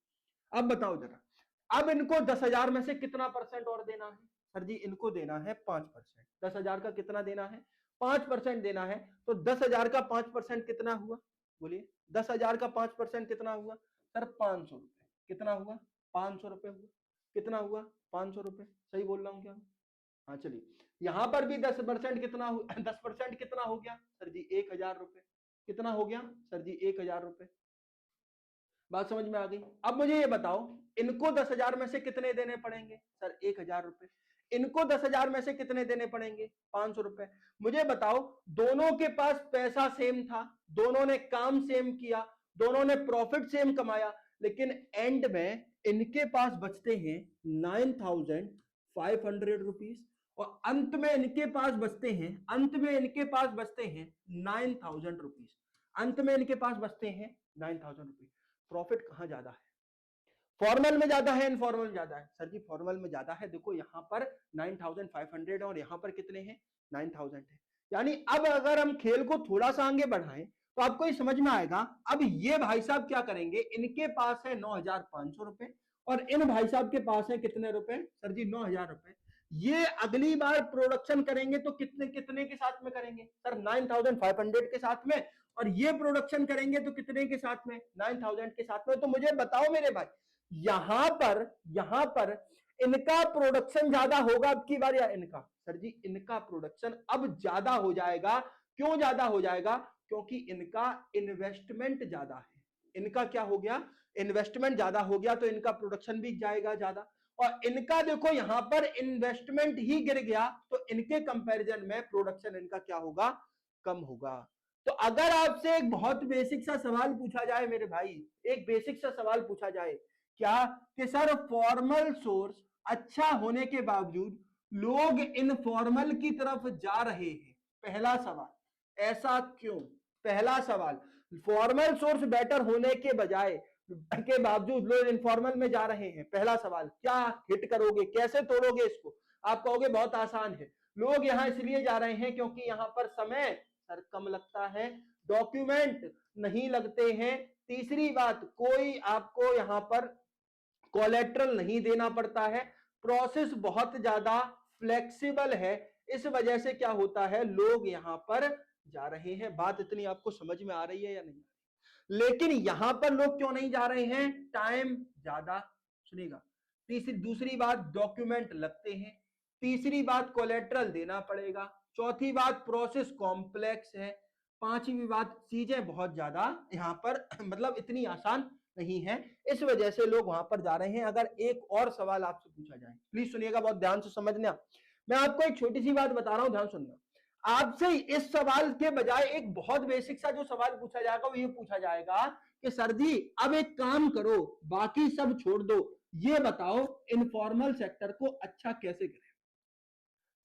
अब बताओ जरा, अब इनको 10,000 में से कितना परसेंट और देना है सर जी? इनको देना है 5%। 10,000 का कितना देना है? 5% देना है। तो 10,000 का 5% कितना हुआ? बोलिए, 10,000 का 5% कितना हुआ सर? 500 रुपए। कितना हुआ? 500 रुपए हुआ। कितना हुआ? 500 रुपए। सही बोल रहा हूं क्या? हाँ चलिए, यहां पर भी 10% कितना 10% कितना हो गया सर जी? 1,000 रुपए। कितना हो गया सर जी? 1,000 रुपए। बात समझ में आ गई? अब मुझे ये बताओ, इनको 10,000 में से कितने देने पड़ेंगे सर? 1,000 रुपए। इनको 10,000 में से कितने देने पड़ेंगे? 500 रुपए। मुझे बताओ, दोनों के पास पैसा सेम था, दोनों ने काम सेम किया, दोनों ने प्रॉफिट सेम कमाया, लेकिन एंड में इनके पास बचते हैं 9,500 रुपीज और अंत में इनके पास बचते हैं 9,000 रुपीज। अंत में इनके पास बचते हैं 9,000 रुपीज। प्रॉफिट कहां ज्यादा है? फॉर्मल में ज्यादा है, इनफॉर्मल में ज्यादा है? सर जी फॉर्मल में ज्यादा है। देखो यहां पर 9,500 और यहां पर कितने हैं? 9,000 है। यानी अब अगर हम खेल को थोड़ा सा आगे बढ़ाएं तो आपको ये समझ में आएगा। अब ये भाई साहब क्या करेंगे? इनके पास है 9,500 रुपए और इन भाई साहब के पास है कितने रुपए सर जी? 9,000 रुपए। ये अगली बार प्रोडक्शन करेंगे तो कितने कितने के साथ में करेंगे सर? 9,500 के साथ में। और ये प्रोडक्शन करेंगे तो कितने के साथ में? 9,000 के साथ में। तो मुझे बताओ मेरे भाई, यहां पर इनका प्रोडक्शन ज्यादा होगा अब की बार या इनका? सर जी इनका प्रोडक्शन अब ज्यादा हो जाएगा। क्यों ज्यादा हो जाएगा? क्योंकि इनका इन्वेस्टमेंट ज्यादा है। इनका क्या हो गया? इन्वेस्टमेंट ज्यादा हो गया, तो इनका प्रोडक्शन भी जाएगा ज्यादा। और इनका देखो यहां पर इन्वेस्टमेंट ही गिर गया, तो इनके कंपैरिजन में प्रोडक्शन इनका क्या होगा? कम होगा। तो अगर आपसे एक बहुत बेसिक सा सवाल पूछा जाए मेरे भाई, एक बेसिक सा सवाल पूछा जाए क्या कि सर फॉर्मल सोर्स अच्छा होने के बावजूद लोग इनफॉर्मल की तरफ जा रहे हैं, पहला सवाल ऐसा क्यों? पहला सवाल, फॉर्मल सोर्स बेटर होने के बजाय के बावजूद लोग इनफॉर्मल में जा रहे हैं, पहला सवाल। क्या हिट करोगे? कैसे तोड़ोगे इसको? आप कहोगे बहुत आसान है, लोग यहां इसलिए जा रहे हैं क्योंकि यहां पर समय सर कम लगता है, डॉक्यूमेंट नहीं लगते हैं, तीसरी बात कोई आपको यहां पर कोलेट्रल नहीं देना पड़ता है, प्रोसेस बहुत ज्यादा फ्लेक्सिबल है। इस वजह से क्या होता है, लोग यहां पर जा रहे हैं। बात इतनी आपको समझ में आ रही है या नहीं? लेकिन यहां पर लोग क्यों नहीं जा रहे हैं? टाइम ज्यादा। सुनिएगा, तीसरी दूसरी बात डॉक्यूमेंट लगते हैं, तीसरी बात कोलेट्रल देना पड़ेगा, चौथी बात प्रोसेस कॉम्प्लेक्स है, पांचवी बात चीजें बहुत ज्यादा यहां पर मतलब इतनी आसान नहीं है। इस वजह से लोग वहां पर जा रहे हैं। अगर एक और सवाल आपसे पूछा जाए, प्लीज सुनिएगा, बहुत ध्यान से समझना। मैं आपको एक छोटी सी बात बता रहा हूं, ध्यान सुनना। आपसे इस सवाल के बजाय एक बहुत बेसिक सा जो सवाल पूछा जाएगा वो ये पूछा जाएगा कि सर जी अब एक काम करो, बाकी सब छोड़ दो, ये बताओ इनफॉर्मल सेक्टर को अच्छा कैसे करें?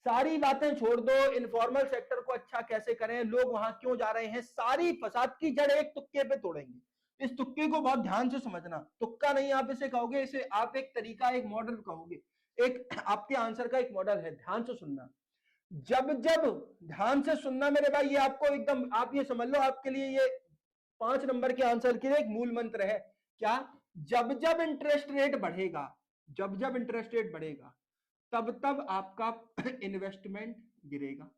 सारी बातें छोड़ दो, इनफॉर्मल सेक्टर को अच्छा कैसे करें, लोग वहां क्यों जा रहे हैं, सारी फसाद की जड़ एक तुक्के पे तोड़ेंगे। इस तुक्के को बहुत ध्यान से समझना। तुक्का नहीं आप इसे कहोगे, इसे आप एक तरीका, एक मॉडल कहोगे। एक आपके आंसर का एक मॉडल है, ध्यान से सुनना। जब जब ध्यान से सुनना मेरे भाई, ये आपको एकदम आप ये समझ लो, आपके लिए ये 5 नंबर के आंसर के लिए एक मूल मंत्र है। क्या? जब जब इंटरेस्ट रेट बढ़ेगा, जब जब इंटरेस्ट रेट बढ़ेगा तब तब आपका इन्वेस्टमेंट गिरेगा,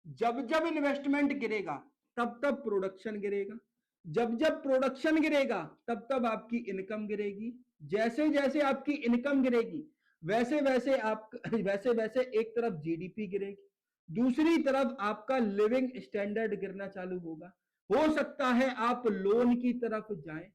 जब जब इन्वेस्टमेंट गिरेगा तब तब प्रोडक्शन गिरेगा, जब जब प्रोडक्शन गिरेगा तब तब आपकी इनकम गिरेगी, जैसे जैसे आपकी इनकम गिरेगी वैसे वैसे आप वैसे वैसे एक तरफ जीडीपी गिरेगी, दूसरी तरफ आपका लिविंग स्टैंडर्ड गिरना चालू होगा। हो सकता है आप लोन की तरफ जाएं,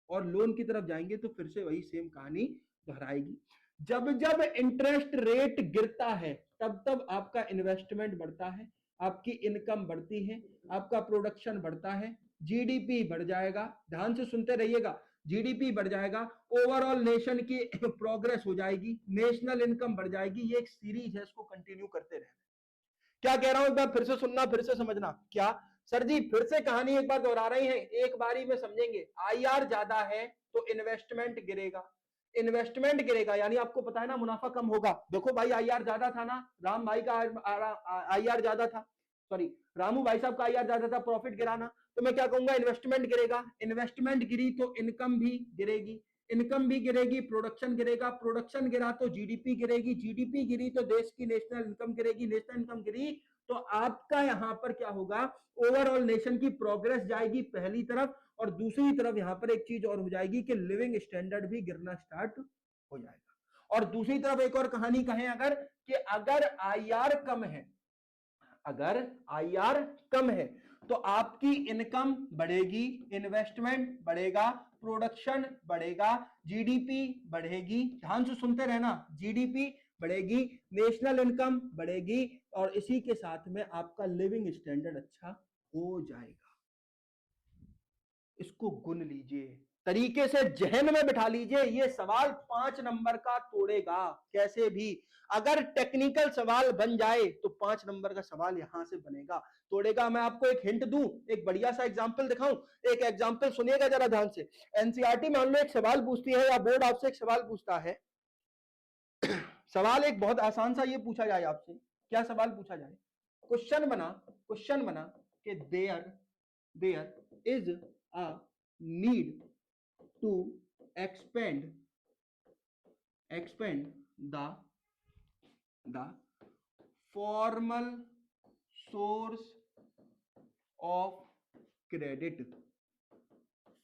और लोन की तरफ जाएंगे तो फिर से वही सेम कहानी दोहराएगी। जब जब इंटरेस्ट रेट गिरता है तब तब आपका इन्वेस्टमेंट बढ़ता है, आपकी इनकम बढ़ती है, आपका प्रोडक्शन बढ़ता है, जीडीपी बढ़ जाएगा, ध्यान से सुनते रहिएगा, जीडीपी बढ़ जाएगा, ओवरऑल नेशन की प्रोग्रेस हो जाएगी, नेशनल इनकम बढ़ जाएगी। ये एक सीरीज है, इसको कंटिन्यू करते रहना। क्या कह रहा हूं एक बार फिर से सुनना, फिर से समझना। क्या सर जी फिर से कहानी एक बार दोहरा रहे हैं, एक बारी में समझेंगे। आईआर ज्यादा है तो इन्वेस्टमेंट गिरेगा, इन्वेस्टमेंट गिरेगा यानी आपको पता है ना मुनाफा कम होगा। देखो भाई आईआर ज्यादा था ना, राम भाई का आईआर ज्यादा था, सॉरी रामू भाई साहब का आईआर ज्यादा था, प्रॉफिट गिराना, तो मैं क्या कहूंगा इन्वेस्टमेंट गिरेगा, इन्वेस्टमेंट गिरी तो इनकम भी गिरेगी, इनकम भी गिरेगी, प्रोडक्शन गिरेगा, प्रोडक्शन गिरा तो जीडीपी गिरेगी, जीडीपी गिरी तो देश की नेशनल इनकम गिरेगी, नेशनल इनकम गिरी तो आपका यहां पर क्या होगा, ओवरऑल नेशन की प्रोग्रेस जाएगी पहली तरफ, और दूसरी तरफ यहां पर एक चीज और हो जाएगी कि लिविंग स्टैंडर्ड भी गिरना स्टार्ट हो जाएगा। और दूसरी तरफ एक और कहानी कहें अगर, कि अगर आईआर कम है, अगर आईआर कम है तो आपकी इनकम बढ़ेगी, इन्वेस्टमेंट बढ़ेगा, प्रोडक्शन बढ़ेगा, जीडीपी बढ़ेगी, ध्यान से सुनते रहना, जीडीपी बढ़ेगी, नेशनल इनकम बढ़ेगी, और इसी के साथ में आपका लिविंग स्टैंडर्ड अच्छा हो जाएगा। इसको गुन लीजिए, तरीके से जहन में बिठा लीजिए, ये सवाल 5 नंबर का तोड़ेगा कैसे भी। अगर टेक्निकल सवाल बन जाए तो 5 नंबर का सवाल यहां से बनेगा, तोड़ेगा। मैं आपको एक हिंट दूं, एक बढ़िया सा एग्जांपल दिखाऊं, एक एग्जांपल सुनिएगा जरा ध्यान से। एनसीईआरटी मान लो एक सवाल पूछती है, या बोर्ड आपसे एक सवाल पूछता है, सवाल एक बहुत आसान सा ये पूछा जाए आपसे, क्या सवाल पूछा जाए, क्वेश्चन बना कि there is a need to expand the formal source of credit,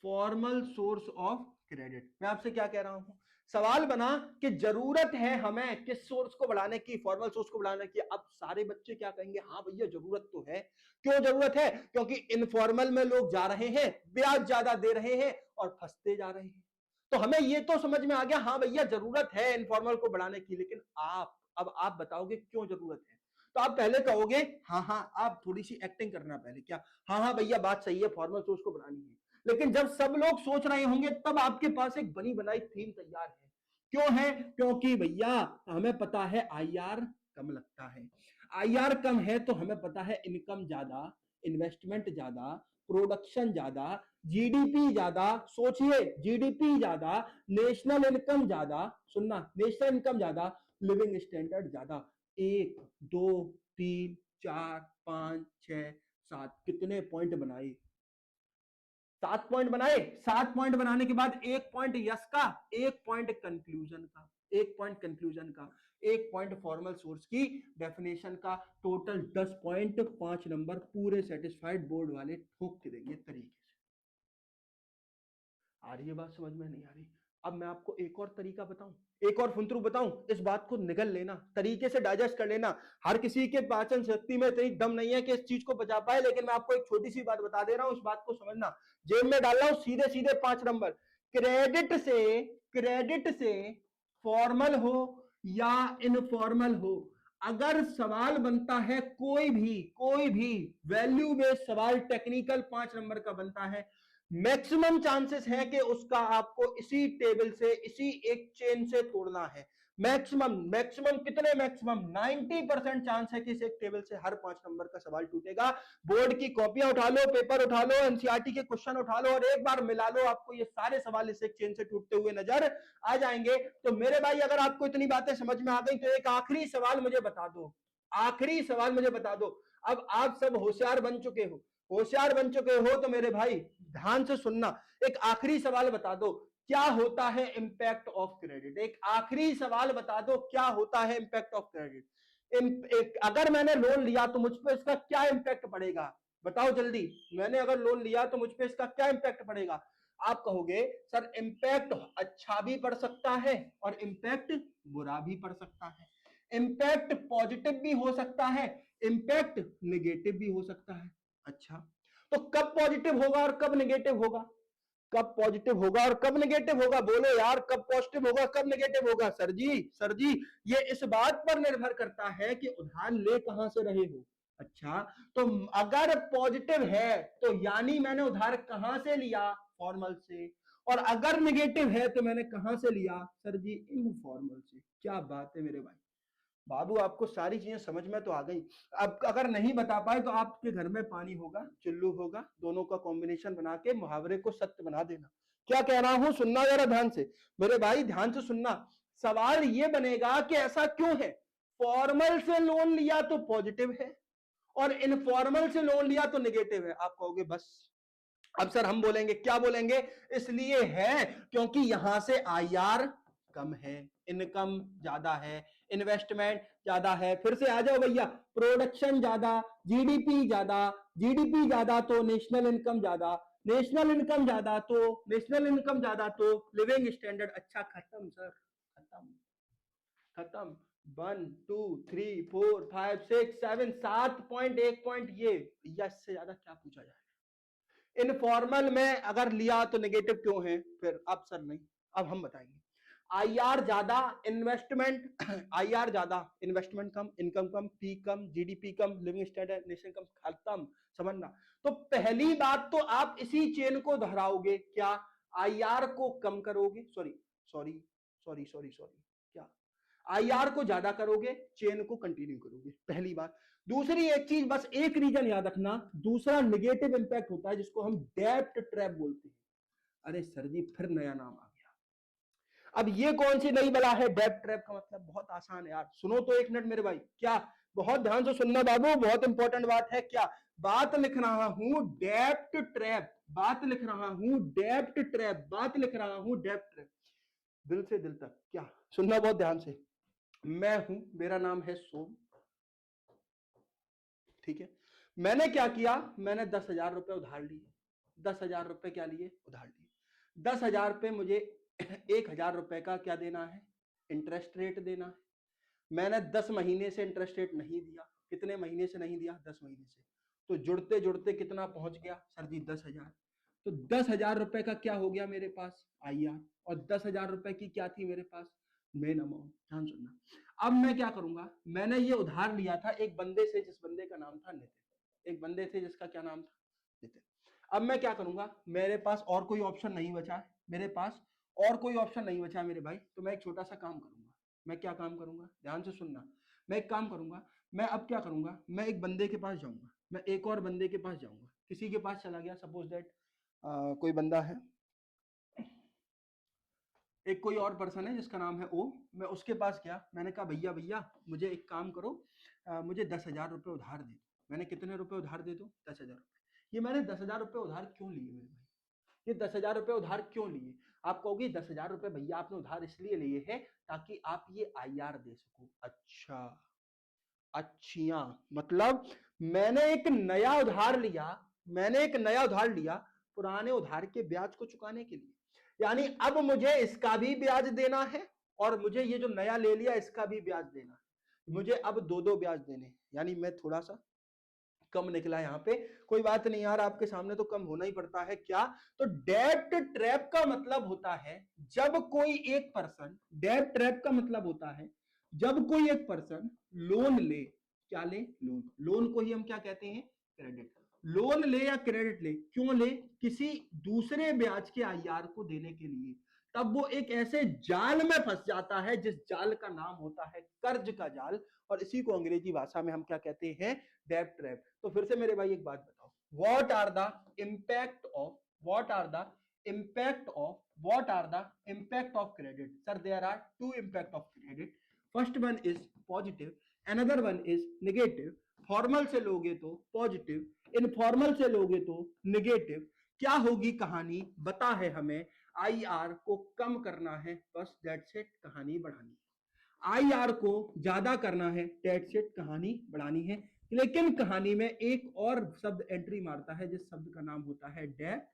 formal source of credit. मैं आपसे क्या कह रहा हूं, सवाल बना कि जरूरत है हमें किस सोर्स को बढ़ाने की, फॉर्मल सोर्स को बढ़ाने की। अब सारे बच्चे क्या कहेंगे, हाँ भैया जरूरत तो है। क्यों जरूरत है, क्योंकि इनफॉर्मल में लोग जा रहे हैं, ब्याज ज्यादा दे रहे हैं और फंसते जा रहे हैं। तो हमें ये तो समझ में आ गया, हाँ भैया जरूरत है इनफॉर्मल को बढ़ाने की, लेकिन अब आप बताओगे क्यों जरूरत है। तो आप पहले कहोगे हाँ, आप थोड़ी सी एक्टिंग करना पहले, क्या हाँ भैया बात सही है, फॉर्मल सोर्स को बढ़ानी है। लेकिन जब सब लोग सोच रहे होंगे तब आपके पास एक बनी बनाई थीम तैयार है। क्यों है, क्योंकि भैया हमें पता है आईआर कम लगता है, आईआर कम है तो हमें पता है इनकम ज्यादा, इन्वेस्टमेंट ज्यादा, प्रोडक्शन ज्यादा, जीडीपी ज्यादा, सोचिए जीडीपी ज्यादा, नेशनल इनकम ज्यादा, सुनना नेशनल इनकम ज्यादा, लिविंग स्टैंडर्ड ज्यादा। 1 2 3 4 5 6 7 कितने पॉइंट बनाए, 7 पॉइंट बनाए। 7 पॉइंट बनाने के बाद 1 पॉइंट यस का, 1 पॉइंट कंक्लूजन का, 1 पॉइंट कंक्लूजन का, 1 पॉइंट फॉर्मल सोर्स की डेफिनेशन का, टोटल 10 पॉइंट, 5 नंबर पूरे सेटिस्फाइड, बोर्ड वाले ठोक के देंगे तरीके से। आ रही है बात समझ में, नहीं आ रही। अब मैं आपको एक और तरीका बताऊं, एक और फुंतरू बताऊं, इस बात को निगल लेना, तरीके से डाइजेस्ट कर लेना। हर किसी के पाचन शक्ति में इतनी दम नहीं है कि इस चीज को बचा पाए, लेकिन मैं आपको एक छोटी सी बात बता दे रहा हूं, इस बात को समझना, जेब में डाल रहा हूं सीधे सीधे 5 नंबर। क्रेडिट से फॉर्मल हो या इनफॉर्मल हो, अगर सवाल बनता है कोई भी वैल्यू बेस्ड सवाल टेक्निकल 5 नंबर का बनता है, मैक्सिमम चांसेस है कि उसका आपको इसी टेबल से, इसी एक चेन से तोड़ना है। मैक्सिमम कितने, मैक्सिमम 90% चांस है कि इस एक टेबल से हर 5 नंबर का सवाल टूटेगा। बोर्ड की कॉपियां उठा लो, पेपर उठा लो, एनसीईआरटी के क्वेश्चन उठा लो और एक बार मिला लो, आपको ये सारे सवाल इस एक चेन से टूटते हुए नजर आ जाएंगे। तो मेरे भाई अगर आपको इतनी बातें समझ में आ गई तो एक आखिरी सवाल मुझे बता दो, आखिरी सवाल मुझे बता दो। अब आप सब होशियार बन चुके हो, होशियार बन चुके हो तो मेरे भाई ध्यान से सुनना, एक आखिरी सवाल बता दो, क्या होता है इंपैक्ट ऑफ क्रेडिट। एक आखिरी सवाल बता दो, क्या होता है इंपैक्ट ऑफ क्रेडिट। अगर मैंने लोन लिया तो मुझ पर इसका क्या इंपैक्ट पड़ेगा, बताओ जल्दी। मैंने अगर लोन लिया तो मुझ पर इसका क्या इंपैक्ट पड़ेगा। आप कहोगे सर इंपैक्ट अच्छा भी पड़ सकता है और इंपैक्ट बुरा भी पड़ सकता है, इंपैक्ट पॉजिटिव भी हो सकता है, इंपैक्ट नेगेटिव भी हो सकता है। अच्छा तो कब पॉजिटिव होगा और कब नेगेटिव होगा, कब पॉजिटिव होगा और कब नेगेटिव होगा, बोलो यार कब पॉजिटिव होगा कब नेगेटिव होगा। सर जी ये इस बात पर निर्भर करता है कि उधार ले कहां से रहे हो। अच्छा, तो अगर पॉजिटिव है तो यानी मैंने उधार कहां से लिया, फॉर्मल से, और अगर नेगेटिव है तो मैंने कहां से लिया, सर जी इनफॉर्मल से। क्या बात है मेरे भाई, बाबू आपको सारी चीजें समझ में तो आ गई। अब अगर नहीं बता पाए तो आपके घर में पानी होगा, चुल्लू होगा, दोनों का कॉम्बिनेशन बना के मुहावरे को सत्य बना देना। क्या कह रहा हूं, सुनना जरा ध्यान से मेरे भाई, ध्यान से सुनना। सवाल ये बनेगा कि ऐसा क्यों है, फॉर्मल से लोन लिया तो पॉजिटिव है और इनफॉर्मल से लोन लिया तो नेगेटिव है। आप कहोगे बस, अब सर हम बोलेंगे, क्या बोलेंगे, इसलिए है क्योंकि यहां से आईआर कम है, इनकम ज्यादा है, इन्वेस्टमेंट ज्यादा है। फिर से आ जाओ भैया, प्रोडक्शन ज्यादा, जीडीपी ज्यादा, जीडीपी ज्यादा तो नेशनल इनकम ज्यादा, नेशनल इनकम ज्यादा तो नेशनल इनकम ज्यादा तो लिविंग स्टैंडर्ड अच्छा। खत्म सर, खत्म, खत्म। 1 2 3 4 5 6 7 7 पॉइंट, 1 पॉइंट, ये या इससे ज्यादा क्या पूछा जाए। इनफॉर्मल में अगर लिया तो नेगेटिव क्यों है, फिर अब सर नहीं, अब हम बताएंगे। आईआर ज्यादा, इन्वेस्टमेंट आईआर ज्यादा, इन्वेस्टमेंट कम, इनकम कम, पी कम, जीडीपी कम, लिविंग स्टैंडर्ड नेशन कम, खत्म। समझना, तो पहली बात तो आप इसी चेन को दोहराओगे, क्या, आईआर को कम करोगे, sorry sorry sorry sorry sorry, क्या, आईआर को ज्यादा करोगे, चेन को कंटिन्यू करोगे, पहली बात। दूसरी एक चीज, बस एक रीजन याद रखना, दूसरा नेगेटिव इंपैक्ट होता है जिसको हम डेब्ट ट्रैप बोलते हैं। अरे सर जी फिर नया नाम आ गया। अब ये कौन सी नई बला है, डेब्ट ट्रैप का मतलब बहुत आसान है यार, सुनो तो एक मिनट मेरे भाई, क्या, बहुत ध्यान से सुनना बाबू, बहुत इंपॉर्टेंट बात है। क्या बात लिख रहा हूं, डेब्ट ट्रैप, बात लिख रहा हूं डेब्ट ट्रैप, बात लिख रहा हूं डेब्ट ट्रैप, दिल से दिल तक, क्या सुनना बहुत ध्यान से। मैं हूं, मेरा नाम है सोम, ठीक है। मैंने क्या किया, मैंने 10,000 रुपए उधार लिए, 10,000 रुपए क्या लिए, उधार लिए। 10,000 पे मुझे 1,000 रुपए का क्या देना है, इंटरेस्ट रेट देना है। मैंने 10 महीने से इंटरेस्ट रेट नहीं दिया, कितने महीने से नहीं दिया, 10 महीने से, तो जुड़ते जुड़ते कितना पहुंच गया सर जी, 10,000। तो 10,000 रुपए का क्या हो गया मेरे पास, आईआर, और 10,000 रुपए की क्या थी मेरे पास, मेन अमाउंट। ध्यान सुनना, अब मैं क्या करूंगा, मैंने ये उधार लिया था एक बंदे से, जिस बंदे का नाम था नितिन, एक बंदे से जिसका क्या नाम था, नितिन। अब मैं क्या करूंगा, मेरे पास और कोई ऑप्शन नहीं बचा है, मेरे पास और कोई ऑप्शन नहीं बचा मेरे भाई, तो मैं एक छोटा सा काम करूंगा। मैं क्या काम करूंगा, ध्यान से सुनना, मैं एक काम करूंगा, मैं अब क्या करूंगा, मैं एक बंदे के पास जाऊंगा, मैं एक और बंदे के पास जाऊंगा, किसी के पास चला गया, सपोज दैट कोई बंदा है, एक कोई और पर्सन है जिसका नाम है ओ, मैं उसके पास गया, मैंने कहा भैया भैया मुझे एक काम करो, मुझे 10,000 रुपये उधार दे दो। मैंने कितने रुपए उधार दे दो, 10,000 रुपये। ये मैंने 10,000 रुपये उधार क्यों लिए मेरे भाई, ये 10,000 रुपये उधार क्यों लिए, आप कहोगे 10,000 रुपये भैया आपने उधार इसलिए लिए हैं ताकि आप ये आईआर दे सको। अच्छा, अच्छा, मतलब मैंने एक नया उधार लिया, मैंने एक नया उधार लिया पुराने उधार के ब्याज को चुकाने के लिए, यानी अब मुझे इसका भी ब्याज देना है और मुझे ये जो नया ले लिया इसका भी ब्याज देना है, मुझे अब दो दो ब्याज देने, यानी मैं थोड़ा सा कम निकला यहाँ पे। कोई बात नहीं यार, आपके सामने तो कम होना ही पड़ता है, क्या, तो डेब्ट ट्रैप का मतलब होता है जब कोई एक पर्सन, डेब्ट ट्रैप का मतलब होता है जब कोई एक पर्सन लोन ले, क्या ले, लोन, लोन को ही हम क्या कहते हैं, क्रेडिट, लोन ले या क्रेडिट ले, क्यों ले, किसी दूसरे ब्याज के आईआर को देने के लिए, तब वो एक ऐसे जाल में फंस जाता है जिस जाल का नाम होता है कर्ज का जाल, और इसी को अंग्रेजी भाषा में हम क्या कहते हैं, डेब्ट ट्रैप। तो फिर से मेरे भाई एक बात बताओ, what are the impact of, what are the impact of, what are the impact of credit, sir there are two impact of credit, first one is positive, another one is negative. Formal से लोगे तो पॉजिटिव, इनफॉर्मल से लोगे तो नेगेटिव। क्या होगी कहानी, बता है हमें, आईआर को कम करना है, बस दैट्स इट, कहानी बढ़ानी है। आईआर को ज्यादा करना है, दैट्स इट, कहानी बढ़ानी है। लेकिन कहानी में एक और शब्द एंट्री मारता है जिस शब्द का नाम होता है डेब्ट।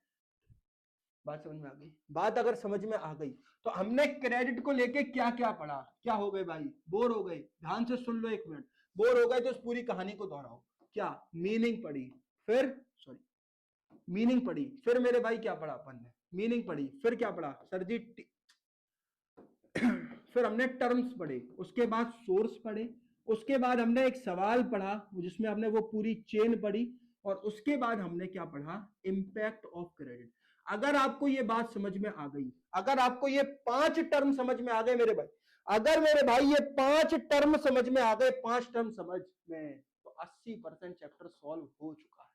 बात समझ में आ गई, बात अगर समझ में आ गई तो हमने क्रेडिट को लेके क्या क्या पढ़ा, क्या हो गए भाई, बोर हो गए, ध्यान से सुन लो एक मिनट, बोर हो गए तो इस पूरी कहानी को दोहराओ। क्या मीनिंग पढ़ी, फिर सॉरी, मीनिंग पढ़ी, फिर मेरे भाई क्या पढ़ा अपन ने, मीनिंग पढ़ी, फिर क्या पढ़ा सर जी फिर हमने टर्म्स पढ़े, उसके बाद सोर्स पढ़े, उसके बाद हमने एक सवाल पढ़ा जिसमें हमने वो पूरी चेन पढ़ी, और उसके बाद हमने क्या पढ़ा, इंपैक्ट ऑफ क्रेडिट। अगर आपको ये बात समझ में आ गई, अगर आपको ये 5 टर्म समझ में आ गए मेरे भाई, अगर मेरे भाई ये 5 टर्म समझ में आ गए, 5 टर्म समझ में, तो 80% चैप्टर सॉल्व हो चुका है।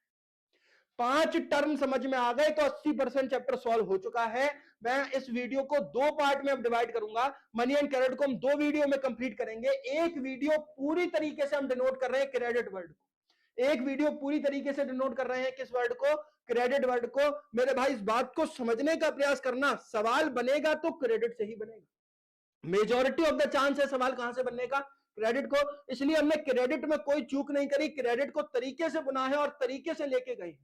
5 टर्म समझ में आ गए तो 80% चैप्टर सॉल्व हो चुका है। मैं इस वीडियो को 2 पार्ट में अब डिवाइड करूंगा। मनी एंड क्रेडिट को हम 2 वीडियो में कंप्लीट करेंगे। एक वीडियो पूरी तरीके से हम डिनोट कर रहे हैं क्रेडिट वर्ड को, एक वीडियो पूरी तरीके से डिनोट कर रहे हैं किस वर्ड को, क्रेडिट वर्ड को। मेरे भाई इस बात को समझने का प्रयास करना, सवाल बनेगा तो क्रेडिट से ही बनेगा। मेजॉरिटी ऑफ द चांस है सवाल कहां से बनने का, क्रेडिट को। इसलिए हमने क्रेडिट में कोई चूक नहीं करी, क्रेडिट को तरीके से बुना है और तरीके से लेके गए।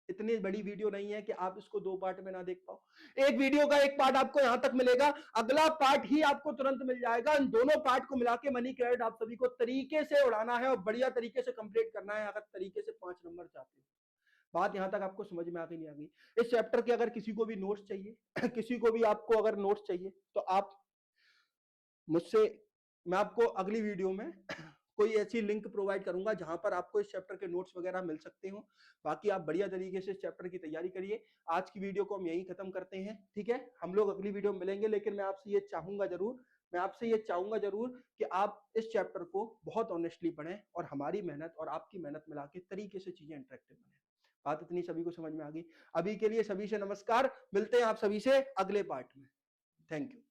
इतनी बड़ी वीडियो नहीं है कि आप इसको 2 पार्ट में ना देख पाओ। एक वीडियो का एक पार्ट आपको यहां तक मिलेगा, अगला पार्ट ही आपको तुरंत मिल जाएगा। इन दोनों पार्ट को मिला के मनी क्रेडिट आप सभी को तरीके से उड़ाना है और बढ़िया तरीके से कंप्लीट करना है, अगर तरीके से 5 नंबर चाहते हो। बात यहां तक आपको समझ में आ गई नहीं आ गई? इस चैप्टर के अगर किसी को भी नोट्स चाहिए किसी को भी आपको अगर नोट्स चाहिए तो आप मुझसे, मैं आपको अगली वीडियो में कोई ऐसी लिंक प्रोवाइड करूंगा जहां पर आपको इस चैप्टर के नोट्स वगैरह मिल सकते हो। बाकी आप बढ़िया तरीके से इस चैप्टर की तैयारी करिए। आज की वीडियो को हम यहीं खत्म करते हैं, ठीक है? हम लोग अगली वीडियो में मिलेंगे, लेकिन मैं आपसे ये चाहूंगा जरूर, मैं आपसे ये चाहूंगा जरूर कि आप इस चैप्टर को बहुत ऑनेस्टली पढ़ें और हमारी मेहनत और आपकी मेहनत मिला के तरीके से चीजें इंटरेक्टिव बने। बात इतनी सभी को समझ में आ गई? अभी के लिए सभी से नमस्कार, मिलते हैं आप सभी से अगले पार्ट में। Thank you.